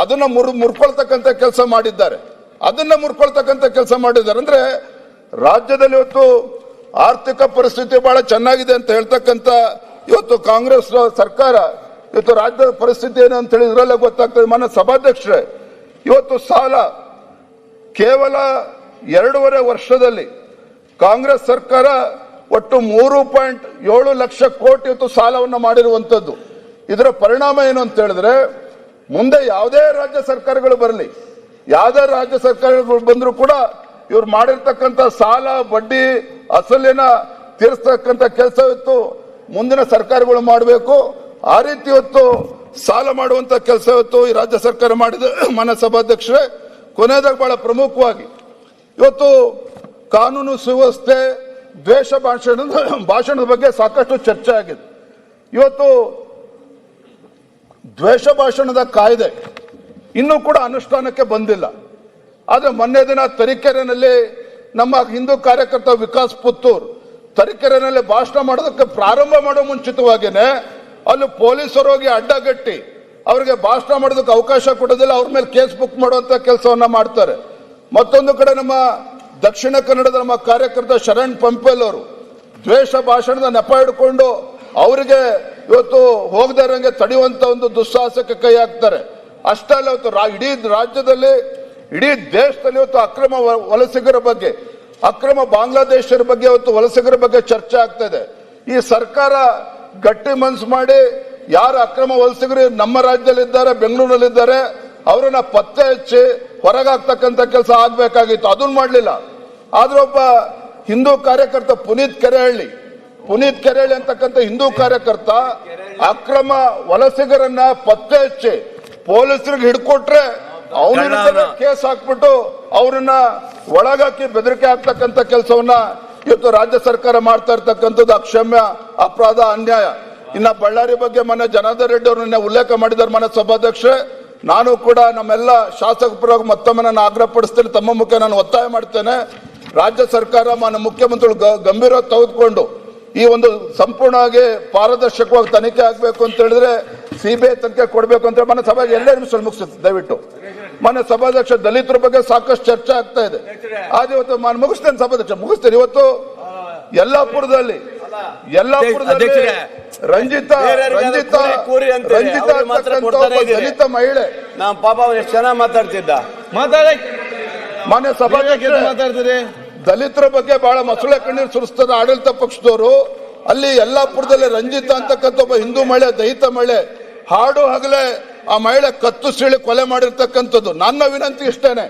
ಅದನ್ನ ಮುರ್ಕೊಳ್ತಕ್ಕಂಥ ಕೆಲಸ ಮಾಡಿದ್ದಾರೆ. ಅಂದ್ರೆ ರಾಜ್ಯದಲ್ಲಿ ಇವತ್ತು ಆರ್ಥಿಕ ಪರಿಸ್ಥಿತಿ ಬಹಳ ಚೆನ್ನಾಗಿದೆ ಅಂತ ಹೇಳ್ತಕ್ಕಂಥ ಇವತ್ತು ಕಾಂಗ್ರೆಸ್ ಸರ್ಕಾರ, ಇವತ್ತು ರಾಜ್ಯದ ಪರಿಸ್ಥಿತಿ ಏನು ಅಂತ ಹೇಳಿ ಇದರಲ್ಲೇ ಗೊತ್ತಾಗ್ತದೆ. ಮಾನ್ಯ ಸಭಾಧ್ಯಕ್ಷರೇ, ಇವತ್ತು ಸಾಲ ಕೇವಲ 2.5 ವರ್ಷದಲ್ಲಿ ಕಾಂಗ್ರೆಸ್ ಸರ್ಕಾರ ಒಟ್ಟು 3.7 ಲಕ್ಷ ಕೋಟಿ ಇವತ್ತು ಸಾಲವನ್ನು ಮಾಡಿರುವಂತದ್ದು. ಇದರ ಪರಿಣಾಮ ಏನು ಅಂತ ಹೇಳಿದ್ರೆ, ಮುಂದೆ ಯಾವುದೇ ರಾಜ್ಯ ಸರ್ಕಾರಗಳು ಬರಲಿ, ಯಾವುದೇ ರಾಜ್ಯ ಸರ್ಕಾರಗಳು ಬಂದರೂ ಕೂಡ ಇವ್ರು ಮಾಡಿರ್ತಕ್ಕಂಥ ಸಾಲ ಬಡ್ಡಿ ಅಸಲಿನ ತೀರಿಸ್ತಕ್ಕಂಥ ಕೆಲಸ ಇವತ್ತು ಮುಂದಿನ ಸರ್ಕಾರಗಳು ಮಾಡಬೇಕು. ಆ ರೀತಿ ಇವತ್ತು ಸಾಲ ಮಾಡುವಂತ ಕೆಲಸ ಇವತ್ತು ಈ ರಾಜ್ಯ ಸರ್ಕಾರ ಮಾಡಿದೆ. ಮಾನ್ಯ ಸಭಾಧ್ಯಕ್ಷರೇ, ಕೊನೆಯದಾಗ ಬಹಳ ಪ್ರಮುಖವಾಗಿ ಇವತ್ತು ಕಾನೂನು ಸುವ್ಯವಸ್ಥೆ, ದ್ವೇಷ ಭಾಷಣದ ಬಗ್ಗೆ ಸಾಕಷ್ಟು ಚರ್ಚೆ ಆಗಿದೆ. ಇವತ್ತು ದ್ವೇಷ ಭಾಷಣದ ಕಾಯ್ದೆ ಇನ್ನೂ ಕೂಡ ಅನುಷ್ಠಾನಕ್ಕೆ ಬಂದಿಲ್ಲ. ಆದ್ರೆ ಮೊನ್ನೆ ದಿನ ತರೀಕೆರೆನಲ್ಲಿ ನಮ್ಮ ಹಿಂದೂ ಕಾರ್ಯಕರ್ತ ವಿಕಾಸ್ ಪುತ್ತೂರ್ ತರೀಕೆರೆನಲ್ಲಿ ಭಾಷಣ ಮಾಡೋದಕ್ಕೆ ಪ್ರಾರಂಭ ಮಾಡೋ ಮುಂಚಿತವಾಗಿಯೇ ಅಲ್ಲಿ ಪೊಲೀಸರು ಹೋಗಿ ಅಡ್ಡಗಟ್ಟಿ ಅವರಿಗೆ ಭಾಷಣ ಮಾಡೋದಕ್ಕೆ ಅವಕಾಶ ಕೊಡೋದಿಲ್ಲ, ಅವ್ರ ಮೇಲೆ ಕೇಸ್ ಬುಕ್ ಮಾಡುವಂತ ಕೆಲಸವನ್ನ ಮಾಡ್ತಾರೆ. ಮತ್ತೊಂದು ಕಡೆ ನಮ್ಮ ದಕ್ಷಿಣ ಕನ್ನಡದ ನಮ್ಮ ಕಾರ್ಯಕರ್ತ ಶರಣ್ ಪಂಪೇಲ್ ಅವರು ದ್ವೇಷ ಭಾಷಣದ ನೆಪ ಹಿಡ್ಕೊಂಡು ಅವರಿಗೆ ಇವತ್ತು ಹೋಗದೇ ಇರೋಂಗೆ ತಡೆಯುವಂತ ಒಂದು ದುಸ್ಸಾಹಸಕ್ಕೆ ಕೈ ಹಾಕ್ತಾರೆ. ಅಷ್ಟೇ ಅಲ್ಲ, ಇವತ್ತು ಇಡೀ ರಾಜ್ಯದಲ್ಲಿ, ಇಡೀ ದೇಶದಲ್ಲಿ ಇವತ್ತು ಅಕ್ರಮ ವಲಸಿಗರ ಬಗ್ಗೆ, ಅಕ್ರಮ ಬಾಂಗ್ಲಾದೇಶರ ಬಗ್ಗೆ, ಇವತ್ತು ವಲಸಿಗರ ಬಗ್ಗೆ ಚರ್ಚೆ ಆಗ್ತಾ ಇದೆ. ಈ ಸರ್ಕಾರ ಗಟ್ಟಿ ಮನಸ್ಸು ಮಾಡಿ ಯಾರು ಅಕ್ರಮ ವಲಸಿಗರು ನಮ್ಮ ರಾಜ್ಯದಲ್ಲಿದ್ದಾರೆ, ಬೆಂಗಳೂರಿನಲ್ಲಿದ್ದಾರೆ, ಅವರನ್ನ ಪತ್ತೆ ಹಚ್ಚಿ ಹೊರಗಾಗ್ತಕ್ಕಂಥ ಕೆಲಸ ಆಗ್ಬೇಕಾಗಿತ್ತು. ಅದನ್ನ ಮಾಡಲಿಲ್ಲ. ಆದ್ರೆ ಒಬ್ಬ ಹಿಂದೂ ಕಾರ್ಯಕರ್ತ ಪುನೀತ್ ಕೆರೆಹಳ್ಳಿ ಅಂತಕ್ಕಂಥ ಹಿಂದೂ ಕಾರ್ಯಕರ್ತ ಅಕ್ರಮ ವಲಸಿಗರನ್ನ ಪತ್ತೆ ಹಚ್ಚಿ ಪೊಲೀಸರಿಗೆ ಹಿಡ್ಕೊಟ್ರೆ ಅವನ ಕೇಸ್ ಹಾಕ್ಬಿಟ್ಟು ಅವ್ರನ್ನ ಒಳಗಾಕಿ ಬೆದರಿಕೆ ಹಾಕ್ತಕ್ಕಂಥ ಕೆಲಸವನ್ನ ಇವತ್ತು ರಾಜ್ಯ ಸರ್ಕಾರ ಮಾಡ್ತಾ ಇರ್ತಕ್ಕಂಥದ್ದು ಅಕ್ಷಮ್ಯ ಅಪರಾಧ ಅನ್ಯಾಯ. ಇನ್ನ ಬಳ್ಳಾರಿ ಬಗ್ಗೆ ಮೊನ್ನೆ ಜನಾರ್ದನ್ ರೆಡ್ಡಿ ಅವ್ರನ್ನ ಉಲ್ಲೇಖ ಮಾಡಿದ್ದಾರೆ ಮನೆ ಸಭಾಧ್ಯಕ್ಷರೇ. ನಾನು ಕೂಡ ನಮ್ಮೆಲ್ಲ ಶಾಸಕ ಪರವಾಗಿ ಮತ್ತೊಮ್ಮೆ ನಾನು ಆಗ್ರಹ ಪಡಿಸ್ತೇನೆ, ತಮ್ಮ ಮುಖ ನಾನು ಒತ್ತಾಯ ಮಾಡ್ತೇನೆ. ರಾಜ್ಯ ಸರ್ಕಾರ ಮಾನ್ಯ ಮುಖ್ಯಮಂತ್ರಿಗಳು ಗಂಭೀರ ತೆಗೆದುಕೊಂಡು ಈ ಒಂದು ಸಂಪೂರ್ಣವಾಗಿ ಪಾರದರ್ಶಕವಾಗಿ ತನಿಖೆ ಆಗ್ಬೇಕು ಅಂತ ಹೇಳಿದ್ರೆ ಸಿಬಿಐ ತನಿಖೆ ಕೊಡ್ಬೇಕು ಅಂತ ಮನೆ ಸಭೆಗೆ 2 ನಿಮಿಷ ಮುಗಿಸುತ್ತೆ ದಯವಿಟ್ಟು. ಮನೆ ಸಭಾಧ್ಯಕ್ಷ ದಲಿತರ ಬಗ್ಗೆ ಸಾಕಷ್ಟು ಚರ್ಚೆ ಆಗ್ತಾ ಇದೆ. ಆದ್ರೆ ಇವತ್ತು ನಾನು ಮುಗಿಸ್ತೇನೆ ಸಭಾಧ್ಯಕ್ಷ ಮುಗಿಸ್ತೇನೆ. ಇವತ್ತು ಯಲ್ಲಾಪುರದಲ್ಲಿ ರಂಜಿತಾ ದಲಿತ ಮಹಿಳೆ ನಮ್ಮ ಪಾಪ ಎಷ್ಟು ಚೆನ್ನಾಗಿ ಮಾತಾಡ್ತಿದ್ದ. ಮಾನ್ಯ ಸಭಾಧ್ಯಕ್ಷ ಮಾತಾಡ್ತೀರಿ ದಲಿತರ ಬಗ್ಗೆ ಬಹಳ ಮೊಸಳೆ ಕಣ್ಣೀರು ಸುರಿಸ್ತದ ಆಡಳಿತ ಪಕ್ಷದವರು. ಅಲ್ಲಿ ಯಲ್ಲಾಪುರದಲ್ಲಿ ರಂಜಿತಾ ಅಂತಕ್ಕಂಥ ಒಬ್ಬ ಹಿಂದೂ ಮಹಿಳೆ, ದಲಿತ ಮಹಿಳೆ, ಹಾಡು ಹಗಲೇ ಆ ಮಹಿಳೆ ಕತ್ತು ಸೀಳಿ ಕೊಲೆ ಮಾಡಿರ್ತಕ್ಕಂಥದ್ದು. ನನ್ನ ವಿನಂತಿ ಇಷ್ಟೇನೆ,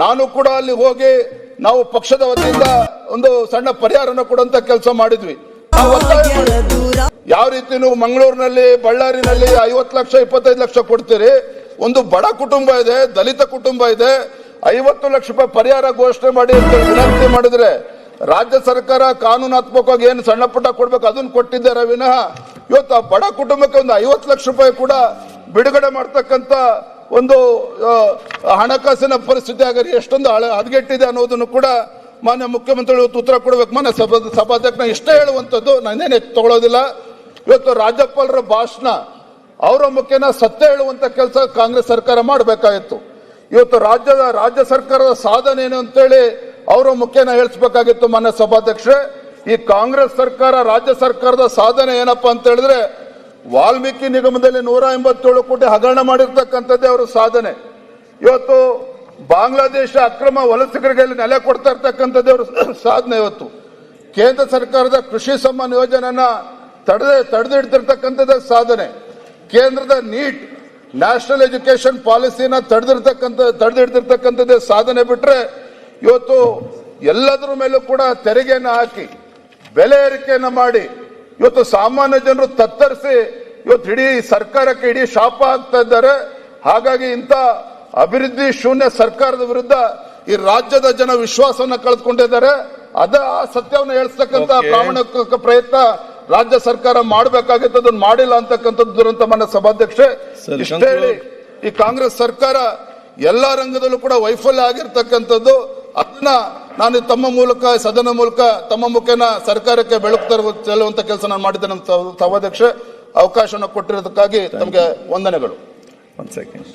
ನಾನು ಕೂಡ ಅಲ್ಲಿ ಹೋಗಿ ನಾವು ಪಕ್ಷದ ವತಿಯಿಂದ ಒಂದು ಸಣ್ಣ ಪರಿಹಾರನ ಕೊಡುವಂತ ಕೆಲಸ ಮಾಡಿದ್ವಿ. ಯಾವ ರೀತಿ ನೀವು ಮಂಗಳೂರಿನಲ್ಲಿ ಬಳ್ಳಾರಿನಲ್ಲಿ 50 ಲಕ್ಷ 25 ಲಕ್ಷ ಕೊಡ್ತೀರಿ, ಒಂದು ಬಡ ಕುಟುಂಬ ಇದೆ, ದಲಿತ ಕುಟುಂಬ ಇದೆ, 50 ಲಕ್ಷ ರೂಪಾಯಿ ಪರಿಹಾರ ಘೋಷಣೆ ಮಾಡಿ ಅಂತ ವಿನಂತಿ ಮಾಡಿದ್ರೆ ರಾಜ್ಯ ಸರ್ಕಾರ ಕಾನೂನಾತ್ಮಕವಾಗಿ ಏನು ಸಣ್ಣ ಪುಟ್ಟ ಕೊಡ್ಬೇಕು ಅದನ್ನು ಕೊಟ್ಟಿದ್ದಾರೆ ವಿನಃ ಇವತ್ತು ಆ ಬಡ ಕುಟುಂಬಕ್ಕೆ ಒಂದು 50 ಲಕ್ಷ ರೂಪಾಯಿ ಕೂಡ ಬಿಡುಗಡೆ ಮಾಡ್ತಕ್ಕಂಥ ಒಂದು ಹಣಕಾಸಿನ ಪರಿಸ್ಥಿತಿ ಆಗಲಿ ಎಷ್ಟೊಂದು ಹದಗೆಟ್ಟಿದೆ ಅನ್ನೋದನ್ನು ಕೂಡ ಮಾನ್ಯ ಮುಖ್ಯಮಂತ್ರಿಗಳು ಇವತ್ತು ಉತ್ತರ ಕೊಡಬೇಕು. ಮಾನ್ಯ ಸಭಾಧ್ಯಕ್ಷನ ಇಷ್ಟೇ ಹೇಳುವಂಥದ್ದು, ನಾನೇನು ತಗೊಳ್ಳೋದಿಲ್ಲ. ಇವತ್ತು ರಾಜ್ಯಪಾಲರ ಭಾಷಣ ಅವರ ಮುಖೇನ ಸತ್ಯ ಹೇಳುವಂತ ಕೆಲಸ ಕಾಂಗ್ರೆಸ್ ಸರ್ಕಾರ ಮಾಡಬೇಕಾಗಿತ್ತು. ಇವತ್ತು ರಾಜ್ಯ ಸರ್ಕಾರದ ಸಾಧನೆ ಏನು ಅಂತೇಳಿ ಅವರ ಮುಖೇನ ಹೇಳಿಸಬೇಕಾಗಿತ್ತು. ಮಾನ್ಯ ಸಭಾಧ್ಯಕ್ಷರೇ, ಈ ಕಾಂಗ್ರೆಸ್ ಸರ್ಕಾರ ರಾಜ್ಯ ಸರ್ಕಾರದ ಸಾಧನೆ ಏನಪ್ಪಾ ಅಂತ ಹೇಳಿದ್ರೆ ವಾಲ್ಮೀಕಿ ನಿಗಮದಲ್ಲಿ 187 ಕೋಟಿ ಹಗರಣ ಮಾಡಿರ್ತಕ್ಕಂಥದ್ದೇ ಅವರ ಸಾಧನೆ. ಇವತ್ತು ಬಾಂಗ್ಲಾದೇಶ ಅಕ್ರಮ ವಲಸಿಗರಿಗೆ ನೆಲೆ ಕೊಡ್ತಾ ಇರ್ತಕ್ಕಂಥದ್ದೇ ಅವರ ಸಾಧನೆ. ಇವತ್ತು ಕೇಂದ್ರ ಸರ್ಕಾರದ ಕೃಷಿ ಸಮ್ಮಾನ್ ಯೋಜನೆಯನ್ನ ತಡೆದಿಡ್ತಿರ್ತಕ್ಕಂಥದ್ದೇ ಸಾಧನೆ. ಕೇಂದ್ರದ ನೀಟ್ ನ್ಯಾಷನಲ್ ಎಜುಕೇಶನ್ ಪಾಲಿಸಿನ ತಡೆದಿಡ್ತಿರ್ತಕ್ಕಂಥದ್ದೇ ಸಾಧನೆ. ಬಿಟ್ರೆ ಇವತ್ತು ಎಲ್ಲದರ ಮೇಲೂ ಕೂಡ ತೆರಿಗೆಯನ್ನು ಹಾಕಿ ಬೆಲೆ ಏರಿಕೆಯನ್ನು ಮಾಡಿ ಇವತ್ತು ಸಾಮಾನ್ಯ ಜನರು ತತ್ತರಿಸಿ ಇವತ್ತು ಇಡೀ ಸರ್ಕಾರಕ್ಕೆ ಇಡೀ ಶಾಪ ಆಗ್ತಾ ಇದ್ದಾರೆ. ಹಾಗಾಗಿ ಇಂಥ ಅಭಿವೃದ್ಧಿ ಶೂನ್ಯ ಸರ್ಕಾರದ ವಿರುದ್ಧ ಈ ರಾಜ್ಯದ ಜನ ವಿಶ್ವಾಸವನ್ನ ಕಳೆದುಕೊಂಡಿದ್ದಾರೆ. ಆ ಸತ್ಯವನ್ನು ಹೇಳಿಸ್ತಕ್ಕಂಥ ಪ್ರಾಮಾಣಿಕ ಪ್ರಯತ್ನ ರಾಜ್ಯ ಸರ್ಕಾರ ಮಾಡಬೇಕಾಗಿತ್ತು, ಅದನ್ನು ಮಾಡಿಲ್ಲ ಅಂತಕ್ಕಂಥದ್ದು ದುರಂತ. ಮನ್ನ ಸಭಾಧ್ಯಕ್ಷೆ, ಇಷ್ಟೇ ಹೇಳಿ ಈ ಕಾಂಗ್ರೆಸ್ ಸರ್ಕಾರ ಎಲ್ಲಾ ರಂಗದಲ್ಲೂ ಕೂಡ ವೈಫಲ್ಯ ಆಗಿರ್ತಕ್ಕಂಥದ್ದು. ಅದನ್ನ ನಾನು ತಮ್ಮ ಮೂಲಕ ಸದನ ಮೂಲಕ ತಮ್ಮ ಮುಖೇನ ಸರ್ಕಾರಕ್ಕೆ ಬೆಳಕು ತರುವಂತ ಕೆಲಸ ನಾನು ಮಾಡಿದ್ದೇನೆ. ನಮ್ಮ ಸಭಾಧ್ಯಕ್ಷೆ ಅವಕಾಶವನ್ನು ಕೊಟ್ಟಿರೋದಕ್ಕಾಗಿ ತಮಗೆ ವಂದನೆಗಳು. ಒಂದು ಸೆಕೆಂಡ್.